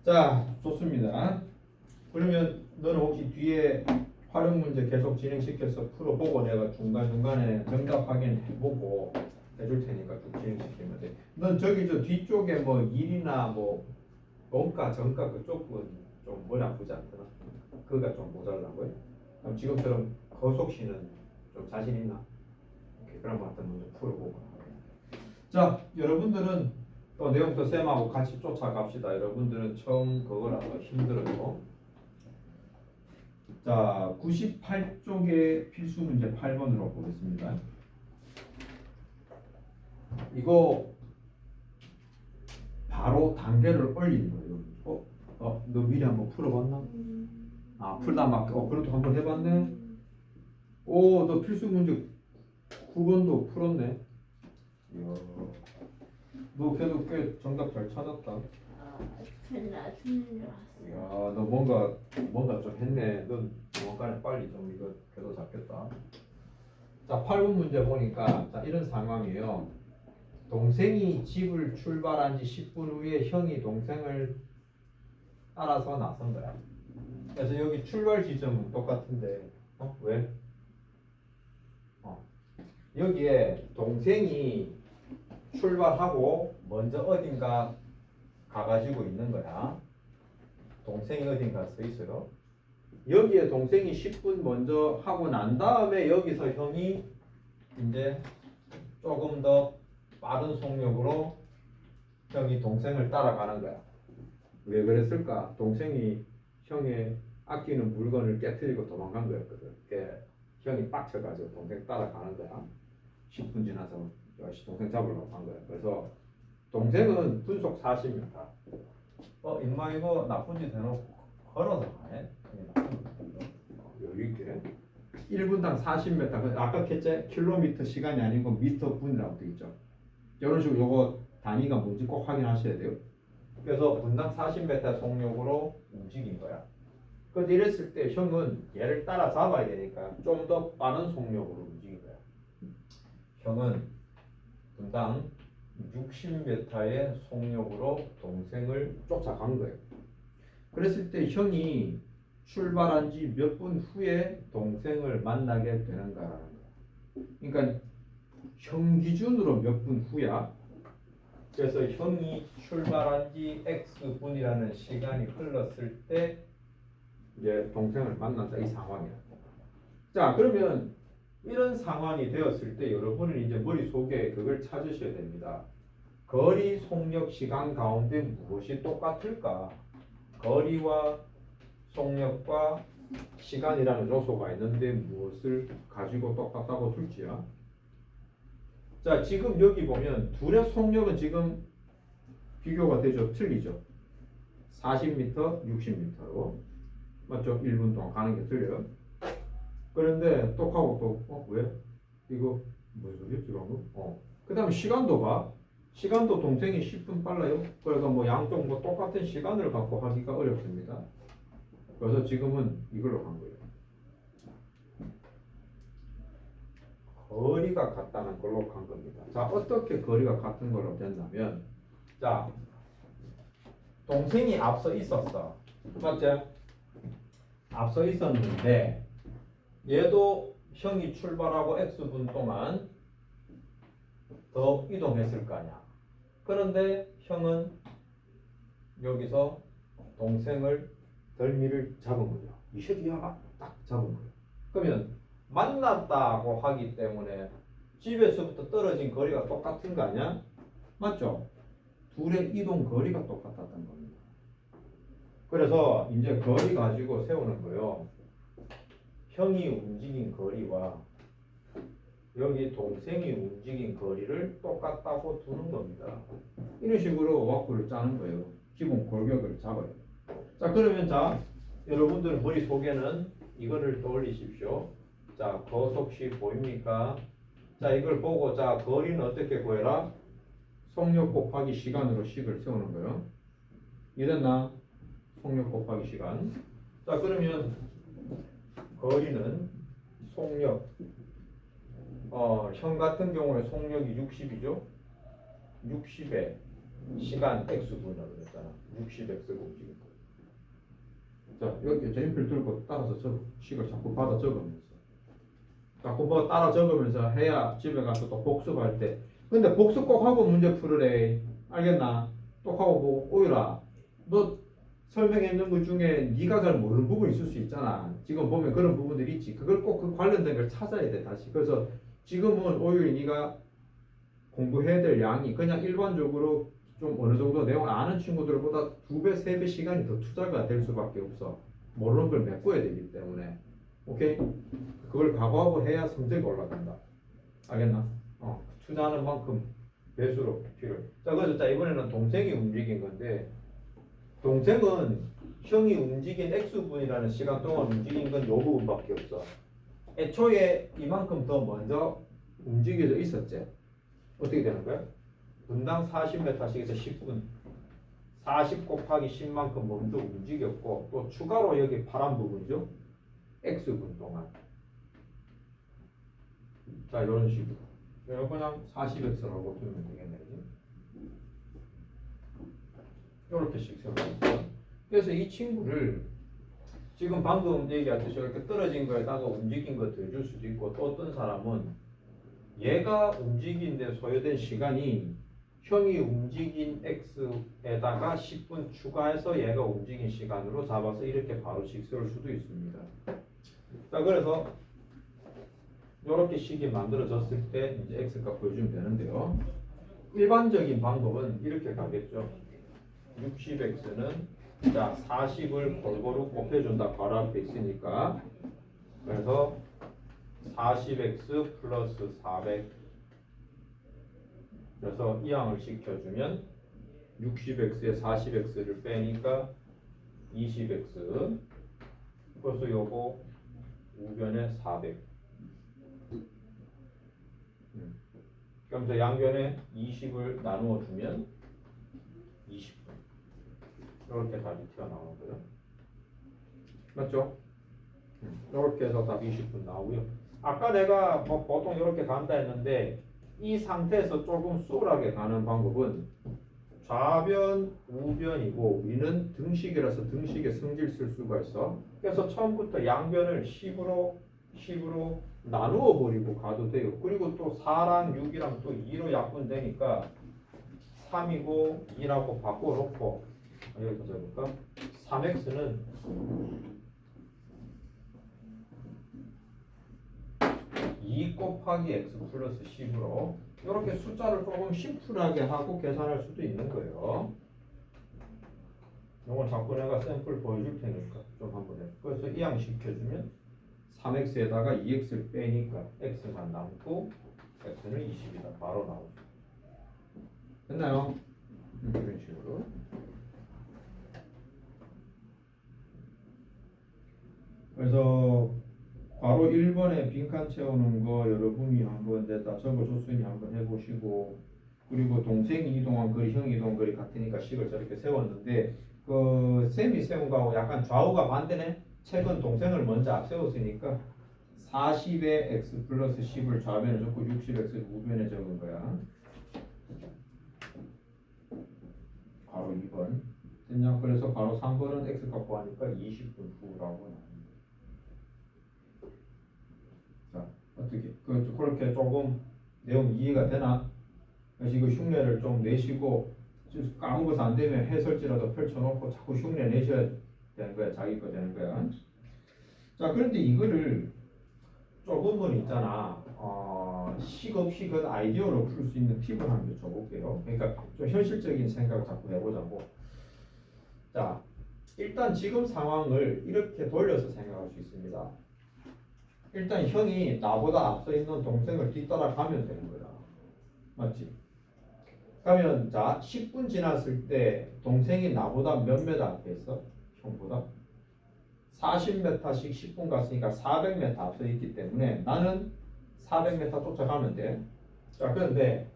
자 좋습니다. 그러면 너는 혹시 뒤에 활용 문제 계속 진행시켜서 풀어보고 내가 중간중간에 정답 확인해보고 해줄 테니까 쭉 진행시키면 돼. 넌 저기 저 뒤쪽에 뭐 일이나 뭐 원가 정가 그쪽은 좀 머리 아프지 않더나? 그거가 좀 모자라고요? 그럼 지금처럼 거속시는 좀 자신 있나? 오케이, 그럼 한번 먼저 풀어보고. 자 여러분들은 또 내용부터 쌤하고 같이 쫓아갑시다. 여러분들은 처음 그거라서 힘들어요. 자 98쪽의 필수 문제 8번으로 보겠습니다. 이거 바로 단계를 올리는 거예요. 너 미리 한번 풀어봤나? 풀다 막 그래도 한번 해봤네. 너 필수 문제 9번도 풀었네. 이야. 너 그래도 꽤 정답 잘 찾았다. 틀렸어. 이야, 너 뭔가 좀 했네. 넌 뭔가는 빨리 좀 이거 궤도 잡겠다. 자, 8번 문제 보니까 자, 이런 상황이에요. 동생이 집을 출발한 지 10분 후에 형이 동생을 따라서 나선 거야. 그래서 여기 출발 지점은 똑같은데, 왜? 여기에 동생이 출발하고 먼저 어딘가 가가지고 있는 거야. 동생이 어딘가 써 있어요. 여기에 동생이 10분 먼저 하고 난 다음에 여기서 형이 이제 조금 더 빠른 속력으로 형이 동생을 따라가는 거야. 왜 그랬을까? 동생이 형의 아끼는 물건을 깨뜨리고 도망간 거였거든. 형이 빡쳐가지고 동생 따라가는 거야. 10분 지나서 동생 잡으려고 한 거야. 그래서 동생은 분속 40m. 임마 이거 나쁜 짓 해놓고 걸어서 가네? 여유 있게 1분당 40m. 아까 했지? 킬로미터 시간이 아니고 미터 분이라고 되어 있죠. 이런 식으로 요거 단위가 뭔지 꼭 확인하셔야 돼요. 그래서 분당 40m 속력으로 움직인 거야. 그런데 이랬을 때 형은 얘를 따라잡아야 되니까 좀 더 빠른 속력으로 움직인 거야. 형은 분당 60m의 속력으로 동생을 쫓아간 거예요. 그랬을 때 형이 출발한 지 몇 분 후에 동생을 만나게 되는가라는 거야. 그러니까 형 기준으로 몇 분 후야. 그래서 형이 출발한 지 X 분이라는 시간이 흘렀을 때 이제 동생을 만난다 이 상황이야. 자 그러면 이런 상황이 되었을 때 여러분은 이제 머릿속에 그걸 찾으셔야 됩니다. 거리, 속력, 시간 가운데 무엇이 똑같을까? 거리와 속력과 시간이라는 요소가 있는데 무엇을 가지고 똑같다고 둘지야? 자 지금 여기 보면 둘의 속력은 지금 비교가 되죠? 틀리죠? 40m, 60m로 맞죠? 1분 동안 가는 게 틀려요. 그런데 똑하고 또 왜? 이거 무슨 소리였지 방금? 그 다음에 시간도 봐. 시간도 동생이 10분 빨라요. 그래서 뭐 양쪽 뭐 똑같은 시간을 갖고 하기가 어렵습니다. 그래서 지금은 이걸로 간 거예요. 거리가 같다는 걸로 간 겁니다. 자 어떻게 거리가 같은 걸로 됐냐면 자 동생이 앞서 있었어. 맞죠? 앞서 있었는데 얘도 형이 출발하고 X분 동안 더 이동했을 거 아니야. 그런데 형은 여기서 동생을 덜미를 잡은 거죠. 이 새끼가 딱 잡은 거예요. 그러면 만났다고 하기 때문에 집에서부터 떨어진 거리가 똑같은 거 아니야? 맞죠? 둘의 이동 거리가 똑같았던 겁니다. 그래서 이제 거리 가지고 세우는 거요. 형이 움직인 거리와 여기 동생이 움직인 거리를 똑같다고 두는 겁니다. 이런 식으로 와꾸를 짜는 거예요. 기본 골격을 잡아요. 자, 그러면 자, 여러분들 머릿속에는 이거를 떠올리십시오. 자, 거속식 보입니까? 자, 이걸 보고 자, 거리는 어떻게 구해라? 속력 곱하기 시간으로 식을 세우는 거예요. 이해됐나? 속력 곱하기 시간. 자, 그러면 거리는 속력 형 같은 경우에 속력이 60이죠. 60에 시간 x분이라고 그랬잖아. 60x가 움직인 거. 자, 이렇게 전인필 들고 따라서 식을 자꾸 받아 적으면서 자꾸 뭐 따라 적으면서 해야 집에 가서 또 복습할 때. 근데 복습 꼭 하고 문제 풀으래. 알겠나? 꼭 하고 뭐 오유라. 너 설명해 있는 것 중에 네가 잘 모르는 부분이 있을 수 있잖아. 지금 보면 그런 부분들이 있지. 그걸 꼭 그 관련된 걸 찾아야 돼 다시. 그래서 지금은 오히려 네가 공부해야 될 양이 그냥 일반적으로 좀 어느 정도 내용 아는 친구들보다 2배, 3배 시간이 더 투자가 될 수밖에 없어. 모르는 걸 메꿔야 되기 때문에. 오케이? 그걸 각오하고 해야 성적이 올라간다. 알겠나? 투자하는 만큼 배수로 필요해. 자, 그래서 자, 이번에는 동생이 움직인 건데 동생은 형이 움직인 x분이라는 시간 동안 움직인 건 요 부분밖에 없어. 애초에 이만큼 더 먼저 움직여져 있었지. 어떻게 되는 거야? 분당 40m씩에서 10분 40 곱하기 10만큼 먼저 움직였고 또 추가로 여기 파란 부분이죠. x분 동안. 자, 이런 식으로. 이거 그냥 40x라고 두면 되겠네. 이렇게씩 세워놨어. 그래서 이 친구를 지금 방금 얘기했듯이 이렇게 떨어진 거에다가 움직인 거 더해줄 수도 있고 또 어떤 사람은 얘가 움직인 데 소요된 시간이 형이 움직인 x에다가 10분 추가해서 얘가 움직인 시간으로 잡아서 이렇게 바로씩 세울 수도 있습니다. 자, 그래서 이렇게 식이 만들어졌을 때 이제 x값 보여주면 되는데요. 일반적인 방법은 이렇게 가겠죠. 60x는 자 40을 골고루 곱해준다. 바로 앞에 있으니까. 그래서 40x 플러스 400. 그래서 이항을 시켜주면 60x에 40x를 빼니까 20x. 그래서 요거 우변에 400. 그러면서 양변에 20을 나누어 주면 20분. 이렇게 답이 튀어나오는 거예요. 맞죠? 이렇게 해서 답이 20분 나오고요. 아까 내가 뭐 보통 이렇게 간다 했는데 이 상태에서 조금 수월하게 가는 방법은 좌변, 우변이고 우리는 등식이라서 등식의 성질 쓸 수가 있어. 그래서 처음부터 양변을 10으로 나누어 버리고 가도 돼요. 그리고 또 4랑 6이랑 또 2로 약분되니까 3이고 2라고 바꿔놓고 여기서 적을까? 3x는 2 곱하기 x 플러스 10으로 이렇게 숫자를 조금 심플하게 하고 계산할 수도 있는 거예요. 이건 자꾸 내가 샘플 보여줄 테니까 좀 한번 해. 그래서 이항 시켜주면 3x에다가 2x를 빼니까 x만 남고 x는 20이다. 바로 나오죠. 됐나요? 이런 식으로. 그래서 바로 1번에 빈칸 채우는 거 여러분이 한번 내다 적어줬으니 한번 해보시고, 그리고 동생이 이동한 거리, 형이 이동한 거리 같으니까 식을 저렇게 세웠는데 그 쌤이 세운 거하고 약간 좌우가 반대네. 책은 동생을 먼저 앞세웠으니까 40에 x 플러스 10을 좌변에 적고 60x를 우변에 적은 거야. 바로 2번. 됐냐? 그래서 바로 3번은 x 값고 하니까 20분 후라고 나옵니다. 자, 어떻게 그렇게 조금 내용 이해가 되나? 그래서 이거 흉내를 좀 내시고 까먹어서 안 되면 해설지라도 펼쳐놓고 자꾸 흉내 내셔야 되는 거야. 자기 거 되는 거야. 자, 그런데 이거를 조금은 있잖아. 식 없이 그 아이디어로 풀 수 있는 팁을 한번 줘볼게요. 그러니까 좀 현실적인 생각을 자꾸 해보자고. 자, 일단 지금 상황을 이렇게 돌려서 생각할 수 있습니다. 일단 형이 나보다 앞서 있는 동생을 뒤따라가면 되는 거야. 맞지? 그러면 자 10분 지났을 때 동생이 나보다 몇 m 앞에 있어? 형보다 40m씩 10분 갔으니까 400m 앞서 있기 때문에 나는 400m 쫓아가면 돼. 자 그런데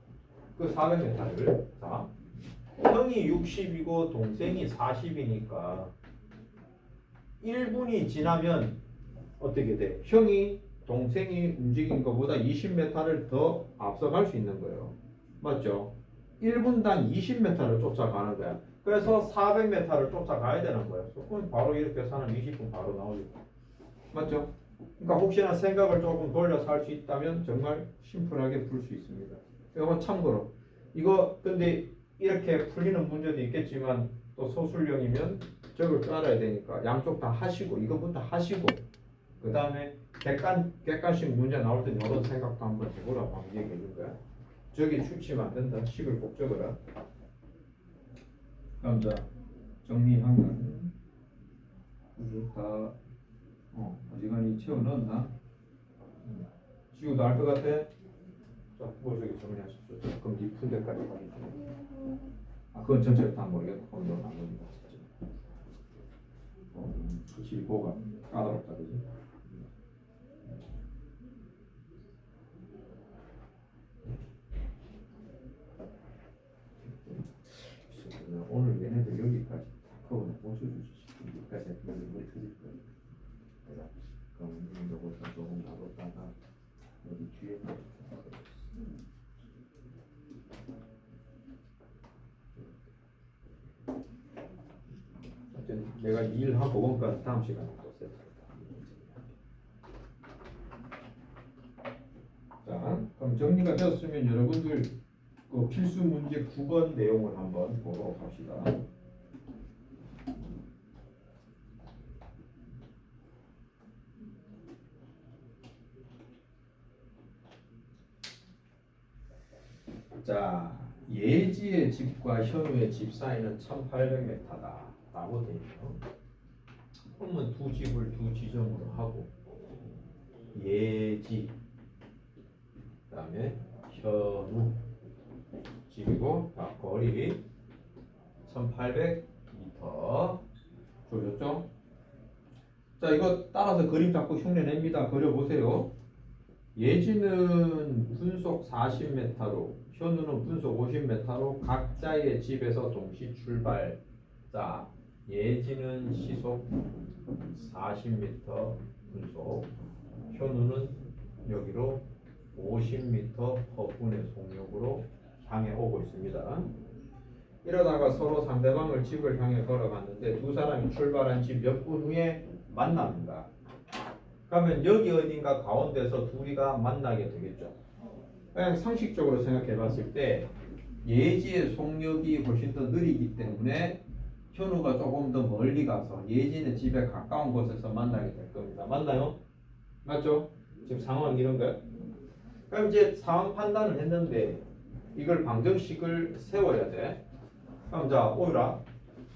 그 400m를 자 형이 60이고 동생이 40이니까 1분이 지나면 어떻게 돼? 형이 동생이 움직인 것보다 20m를 더 앞서갈 수 있는 거예요. 맞죠? 1분당 20m를 쫓아가는 거야. 그래서 400m를 쫓아가야 되는 거예요. 그럼 바로 이렇게 해서 한 20분 바로 나오죠. 맞죠? 그러니까 혹시나 생각을 조금 돌려서 할 수 있다면 정말 심플하게 풀 수 있습니다. 이건 참고로 이거 근데 이렇게 풀리는 문제도 있겠지만 또 소술형이면 적을 깔아야 되니까 양쪽 다 하시고 이거부터 하시고 그 다음에 객관식 문제 나올 때 이런 생각도 한번 해보라고 한번 얘기해 줄 거야. 저기 추치면 안 된다. 식을 꼭 적어라. 그럼 자 정리하면 이거 다 어지간히 채워 넣었나? 지우도 알 것 같아? 자, 보여주기 정리하십시오. 자, 그럼 이 푼 데까지 가겠습니다. 그건 전체를 다 모르겠고 그건 안 모릅니다. 그치 뭐가 까다롭다 그지? 오늘 얘네들 여기까지 다 그거는 고쳐주시. 여기까지 하면 머리 터질 거예요. 그럼 이거부터 조금 나눴다가 여기 뒤에 내가 일하고 원까지 다음 시간에 또 세트할까. 자, 그럼 정리가 되었으면 여러분들 그 필수 문제 9번 내용을 한번 보러 갑시다. 자, 예지의 집과 현우의 집 사이는 1800m다 라고 되어 있죠. 그러면 두 집을 두 지점으로 하고 예지 그 다음에 현우 집이고 거리 1800m 주어졌죠? 자 이거 따라서 그림 잡고 흉내 냅니다. 그려보세요. 예지는 분속 40m로 현우는 분속 50m로 각자의 집에서 동시 출발. 자 예지는 시속 40m 분속 현우는 여기로 50m/분의 속력으로 향해 오고 있습니다. 이러다가 서로 상대방을 집을 향해 걸어갔는데 두 사람이 출발한 집 몇 분 후에 만납니다. 그러면 여기 어딘가 가운데서 둘이가 만나게 되겠죠. 그냥 상식적으로 생각해 봤을 때 예지의 속력이 훨씬 더 느리기 때문에 현우가 조금 더 멀리 가서 예지의 집에 가까운 곳에서 만나게 될 겁니다. 맞나요? 맞죠? 지금 상황 이런 거야. 그럼 이제 상황 판단을 했는데 이걸 방정식을 세워야 돼. 그럼 자 오유라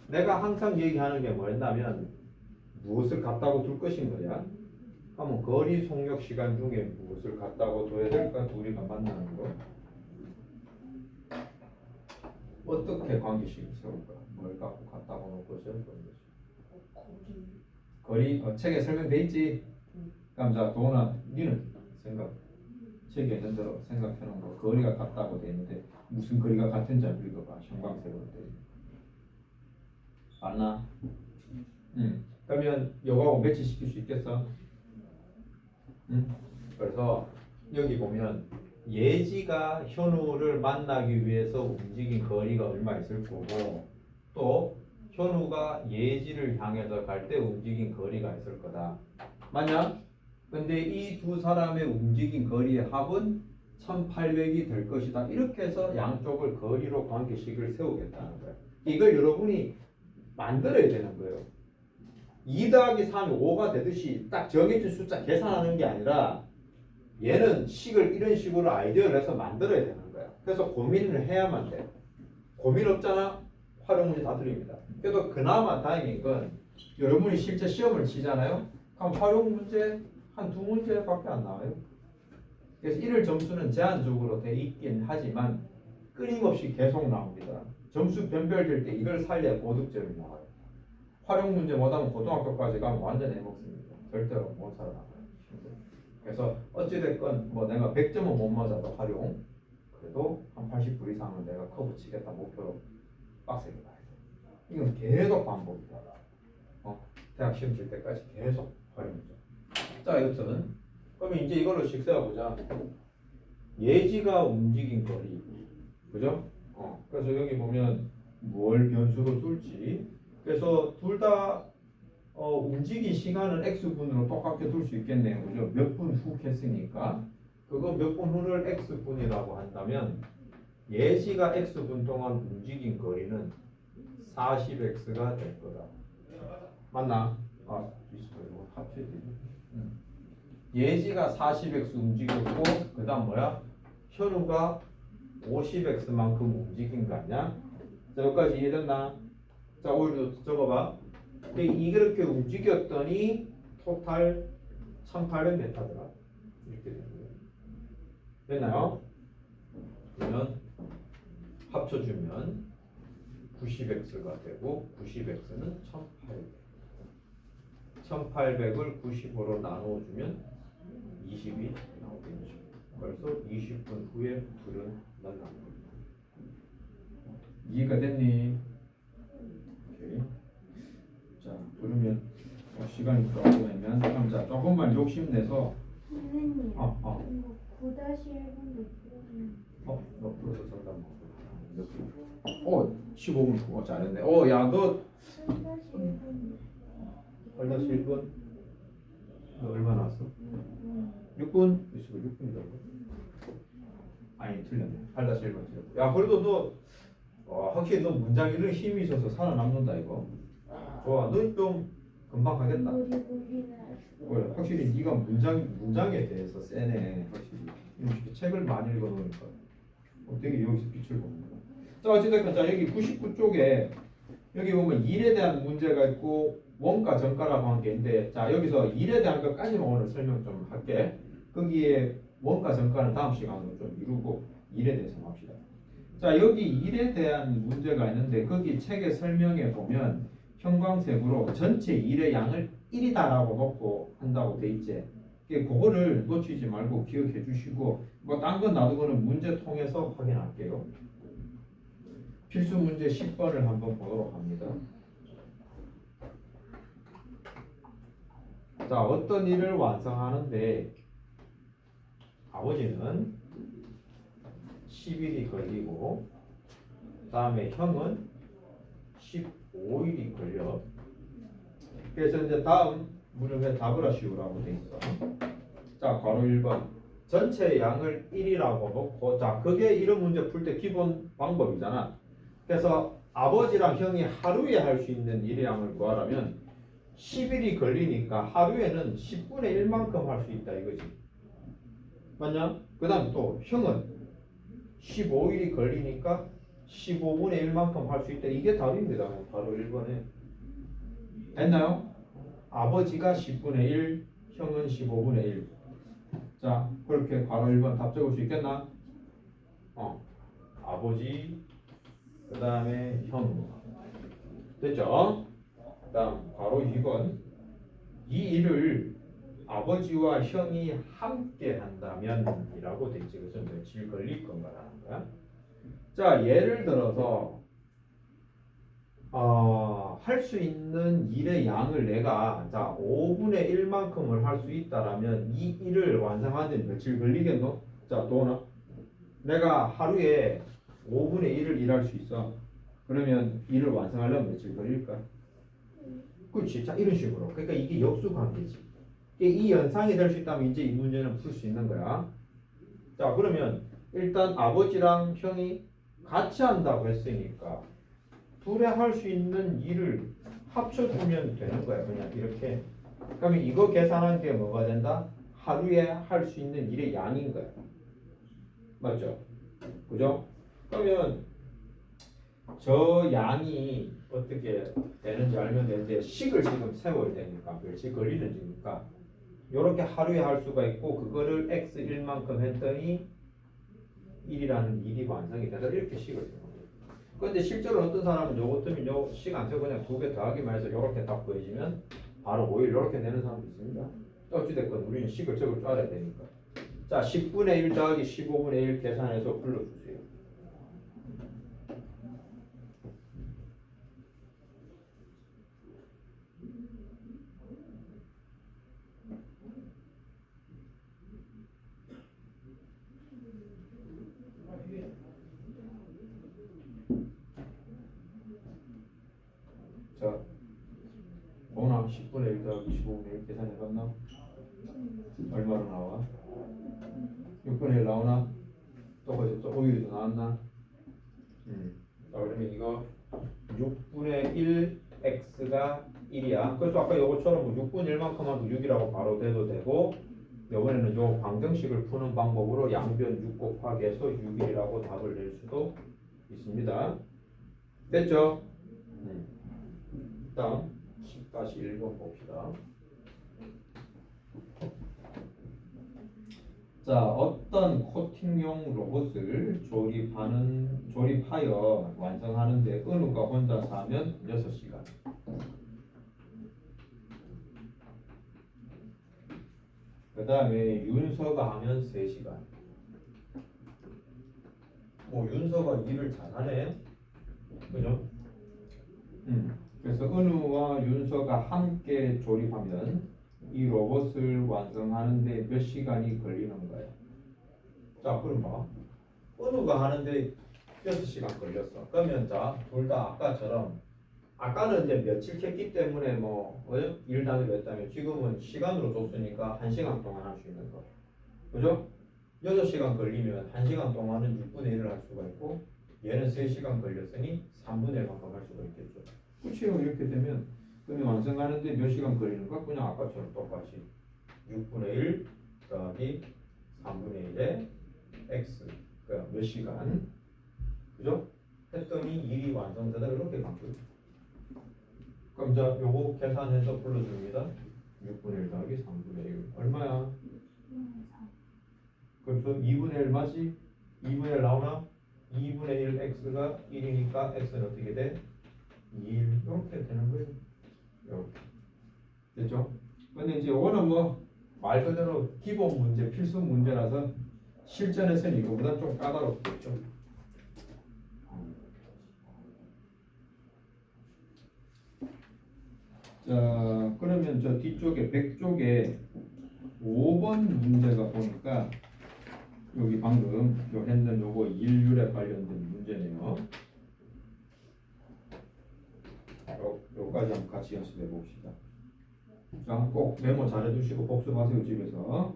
내가 항상 얘기하는 게 뭐였냐면 무엇을 갖다고 둘 것인 거야. 그러면 거리 속력 시간 중에 무엇을 갖다고 둬야 될까? 둘이가 만나는 거. 어떻게 관계식을 세울까? 뭘 갖고 갖다고 놓고 세울 건지. 거리 책에 설명돼 있지. 그럼 자 도훈아 니는 생각 책에 있는 대로 생각해 놓은 거. 거리가 같다고 돼 있는데 무슨 거리가 같은지 한번 읽어봐. 형광색으로 돼. 맞나? 그러면 요거하고 매치시킬 수 있겠어? 그래서 여기 보면 예지가 현우를 만나기 위해서 움직인 거리가 얼마 있을 거고 또 현우가 예지를 향해서 갈 때 움직인 거리가 있을 거다. 맞냐? 근데 이 두 사람의 움직인 거리의 합은 1800이 될 것이다. 이렇게 해서 양쪽을 거리로 관계식을 세우겠다는 거예요. 이걸 여러분이 만들어야 되는 거예요. 2 더하기 3이 5가 되듯이 딱 정해진 숫자 계산하는 게 아니라 얘는 식을 이런 식으로 아이디어를 해서 만들어야 되는 거야. 그래서 고민을 해야만 돼. 고민 없잖아? 활용 문제 다 틀립니다. 그래도 그나마 다행인 건 여러분이 실제 시험을 치잖아요. 그럼 활용 문제 한 두 문제밖에 안 나와요. 그래서 이를 점수는 제한적으로 돼 있긴 하지만 끊임없이 계속 나옵니다. 점수 변별될 때 이걸 살려야 고득점이 나와요. 활용 문제 못하면 고등학교까지 가면 완전 해먹습니다. 절대로 못 살아나가요. 그래서 어찌됐건 뭐 내가 100점은 못 맞아도 활용 그래도 한 80불 이상은 내가 커브 치겠다 목표로 빡세게 가야 돼. 이건 계속 반복이다. 대학 시험 칠 때까지 계속 활용이죠. 자, 여튼 그러면 이제 이걸로 식세해보자. 예지가 움직인 거리, 그죠? 그래서 여기 보면 뭘 변수로 둘지. 그래서 둘 다 움직인 시간은 x분으로 똑같게 둘 수 있겠네요, 그죠? 몇 분 후 했으니까 그거 몇 분 후를 x분이라고 한다면 예지가 x분 동안 움직인 거리는 40x가 될 거다. 맞나? 있어요. 합쳐야 되죠. 예지가 40x 움직였고 그 다음 뭐야? 현우가 50x만큼 움직인 거 아니야? 자, 여기까지 이해됐나? 자, 오히려 적어봐. 이렇게 움직였더니 토탈 1800m더라. 이렇게 되는 거예요. 됐나요? 그러면 합쳐주면 90x가 되고 90x는 1800. 1800을 95로 나누어주면 20이 나오겠죠. 그래서 20분 후에 둘은 만나는 겁니다. 이해가 됐니? 오케이. 자, 그러면 시간이 조금 애매한 자, 조금만 욕심내서 선생님. 어. 이거 9-1번도 풀어주면. 너 풀어서 정답 먹어. 15분 그거 잘했네. 야, 너 8-1번. 8-1분 너 얼마 나왔어? 6분? 6분이라고? 아니 틀렸네. 8-1번 틀렸고. 야, 그래도 너 확실히 너 문장 이런 힘이 있어서 살아남는다 이거. 좋아. 너 좀 금방 하겠다. 그래, 확실히 네가 문장에 대해서 세네. 확실히 이렇게 책을 많이 읽어놓으니까 되게 여기서 빛을 보는 거야. 자, 어찌됐건 자 여기 99쪽에 여기 보면 일에 대한 문제가 있고 원가 정가라고 한 게 있는데, 자 여기서 일에 대한 것까지만 오늘 설명 좀 할게. 거기에 원가 정가는 다음 시간으로 좀 이루고 일에 대해서 합시다. 자, 여기 일에 대한 문제가 있는데 거기 책의 설명에 보면 형광색으로 전체 일의 양을 1이다라고 놓고 한다고 돼 있지. 그거를 놓치지 말고 기억해 주시고 뭐 딴 건 놔두고는 문제 통해서 확인할게요. 필수 문제 10번을 한번 보도록 합니다. 자, 어떤 일을 완성하는데 아버지는 10일이 걸리고 다음에 형은 15일이 걸려. 그래서 이제 다음 문형에 답을 하시오라고 돼 있어. 자, 괄호 1번 전체 양을 1이라고 놓고, 자, 그게 이런 문제 풀 때 기본 방법이잖아. 그래서 아버지랑 형이 하루에 할 수 있는 일의 양을 구하라면 10일이 걸리니까 하루에는 10분의 1만큼 할 수 있다 이거지. 맞냐? 그 다음 또 형은 15일이 걸리니까 15분의 1만큼 할 수 있다. 이게 답입니다. 바로 1번에. 됐나요? 아버지가 10분의 1, 형은 15분의 1. 자, 그렇게 괄호 1번 답 적을 수 있겠나? 아버지, 그 다음에 형. 됐죠? 그 다음 괄호 2번. 이 일을 아버지와 형이 함께 한다면 이라고 됐지. 그래서 며칠 걸릴 건가라는 거야. 자, 예를 들어서 할 수 있는 일의 양을 내가 5분의 1만큼을 할 수 있다라면 이 일을 완성하는데 며칠 걸리겠노? 자, 또는 내가 하루에 5분의 1을 일할 수 있어. 그러면 일을 완성하려면 며칠 걸릴까? 그렇지. 자, 이런 식으로. 그러니까 이게 역수관계지. 이 연상이 될 수 있다면 이제 이 문제는 풀 수 있는 거야. 자, 그러면 일단 아버지랑 형이 같이 한다고 했으니까 둘이 할 수 있는 일을 합쳐주면 되는 거야. 그냥 이렇게. 그러면 이거 계산한 게 뭐가 된다? 하루에 할 수 있는 일의 양인 거야. 맞죠? 그죠? 그러면 저 양이 어떻게 되는지 알면 되는데 식을 지금 세워야 되니까 며칠 걸리는지니까 요렇게 하루에 할 수가 있고 그거를 x1만큼 했더니 1이라는 일이 완성이 돼서 이렇게 식을 세우는 거예요. 근데 실제로 어떤 사람은 요것들은 요 식 안 세고 그냥 2개 더하기만 해서 요렇게 딱 보여지면 바로 5일 이렇게 내는 사람도 있습니다. 어찌됐건 우리는 식을 적을 줄 알아야 되니까. 자, 10분의 1 더하기 15분의 1 계산해서 불러주세요. 자, 뭐나 10분의 1 더하기 15분의 1 계산해봤나? 얼마로 나와? 6분의 1 나오나? 또 거기서 또 5일도 나왔나? 자, 그러면 이거 6분의 1 x가 1이야. 그래서 아까 요거처럼 6분의 1만큼 하면 6이라고 바로 돼도 되고 이번에는 요 방정식을 푸는 방법으로 양변 6 곱하기 해서 6이라고 답을 낼 수도 있습니다. 됐죠? 다음 10-1번 봅시다. 자, 어떤 코팅용 로봇을 조립하여 완성하는데 은우가 혼자서 하면 6시간. 그 다음에 윤서가 하면 3시간. 윤서가 일을 잘하네. 그죠? 그래서 은우와 윤서가 함께 조립하면 이 로봇을 완성하는데 몇 시간이 걸리는 거야. 자, 그럼 봐. 은우가 하는데 6시간 걸렸어. 그러면 자, 둘 다 아까처럼 아까는 이제 며칠 캤기 때문에 일단을 했다면 지금은 시간으로 줬으니까 1시간 동안 할 수 있는 거. 그죠? 6시간 걸리면 1시간 동안은 6분의 1을 할 수가 있고 얘는 3시간 걸렸으니 3분의 1만큼 할 수가 있겠죠. 그렇죠. 이렇게 되면 그러면 완성하는데 몇 시간 걸리는가? 그냥 아까처럼 똑같이 6분의 1 더하기 3분의 1의 x 그러니까 몇 시간 그죠? 했더니 일이 완성되다 이렇게 바뀌어요. 그럼 자 요거 계산해서 불러줍니다. 6분의 1 더하기 3분의 1 얼마야? 그래서 2분의 1 맞지? 2분의 1 나오나? 2분의 1 x가 1이니까 x는 어떻게 돼? 2 이렇게 되는 거예요. 이렇게 됐죠? 근데 이제 이거는 말 그대로 기본 문제, 필수 문제라서 실전에서는 이거보다 좀 까다롭겠죠. 자, 그러면 저 뒤쪽에 100쪽에 5번 문제가 보니까 여기 방금 했는 요거 일률에 관련된 문제네요. 요까지 한번 같이 연습해 봅시다. 자, 꼭 메모 잘 해두시고 복습하세요 집에서.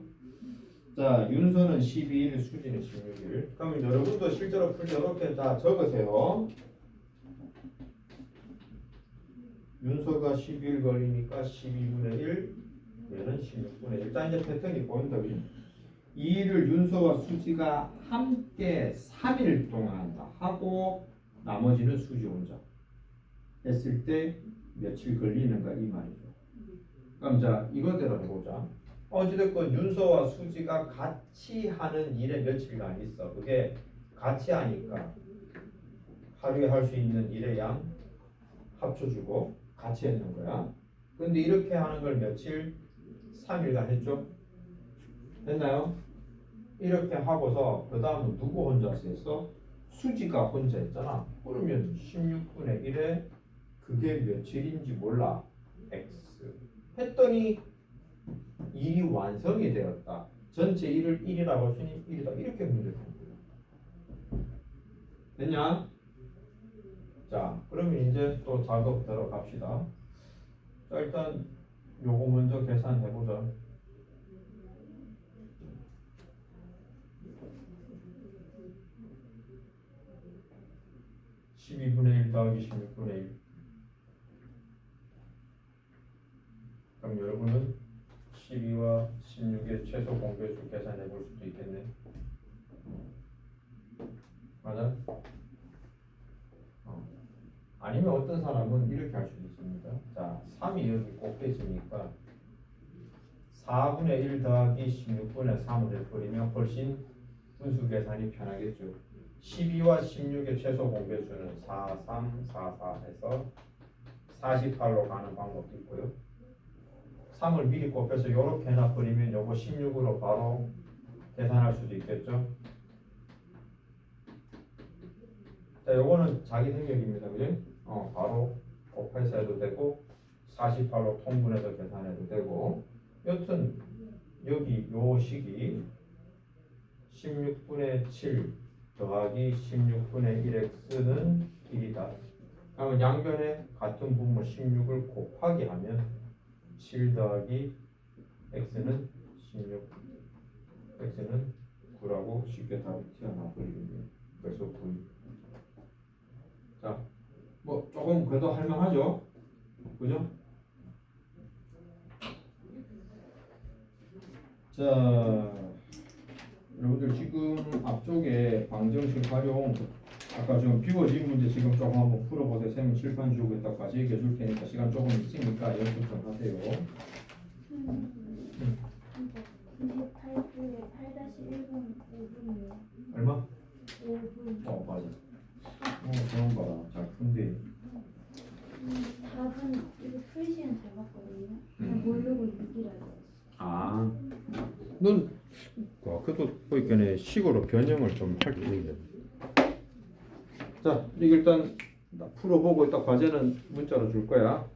자, 윤서는 12일, 수지는 16일. 그러면 여러분도 실제로 풀 때 이렇게 다 적으세요. 윤서가 12일 걸리니까 12분의 1, 얘는 16분의 1. 일단 이제 패턴이 보인다. 이 일을 윤서와 수지가 함께 3일 동안 한다 하고 나머지는 수지 혼자 했을 때 며칠 걸리는가 이 말이죠. 그럼 자 이거대로 해보자. 어찌됐건 윤서와 수지가 같이 하는 일에 며칠간 있어. 그게 같이 하니까 하루에 할 수 있는 일의 양 합쳐주고 같이 했는 거야. 근데 이렇게 하는 걸 며칠? 3일간 했죠. 됐나요? 이렇게 하고서 그 다음은 누구 혼자서 했어? 수지가 혼자 했잖아. 그러면 16분의 1에 그게 며칠인지 몰라. x 했더니 일이 완성이 되었다. 전체 일을 1이라고 했으니 1이다. 이렇게 문제를 푸는 거야. 됐냐? 자, 그러면 이제 또 작업 들어갑시다. 자, 일단 요거 먼저 계산해보자. 12분의 1 더하기 16분의 1. 그럼 여러분은 12와 16의 최소 공배수 계산해 볼 수도 있겠네. 맞아? 아니면 어떤 사람은 이렇게 할 수도 있습니다. 자, 3이 여기 곱해지니까 4분의 1 더하기 16분의 3을 해버리면 훨씬 분수 계산이 편하겠죠. 12와 16의 최소 공배수는 4, 3, 4, 4 해서 48로 가는 방법도 있고요. 3을 미리 곱해서 이렇게 해놔버리면 요거 16으로 바로 계산할 수도 있겠죠. 자, 요거는 자기 생각입니다. 그지? 바로 곱해서 해도 되고 48로 통분해서 계산해도 되고, 여튼 여기 요 식이 16분의 7 더하기 16분의 1x는 1이다. 그러면 양변에 같은 분모 16을 곱하기 하면 7 더하기 x는 16, x는 9라고 쉽게 답이 튀어나와 버리겠네요. 그래서 9. 자, 뭐 조금 그래도 할만하죠, 그죠? 자, 여러분들 지금 앞쪽에 방정식 활용, 아까 좀 비워진 문제 지금 조금 한번 풀어보세요. 쌤은 칠판 주고 있다 과제 얘기해 줄 테니까 시간 조금 있으니까 연습 좀 하세요. 98쪽에 8-1번 5분이에요. 얼마? 5분. 맞아. 그런 거라 잘 푼대. 답은 이거 풀이 시간 잘 봤거든요. 그냥 모르고 얘기라고. 넌 그래도 보니까 식으로 변형을 좀 할 계획이야. 자, 이거 일단 풀어보고 이따 과제는 문자로 줄 거야.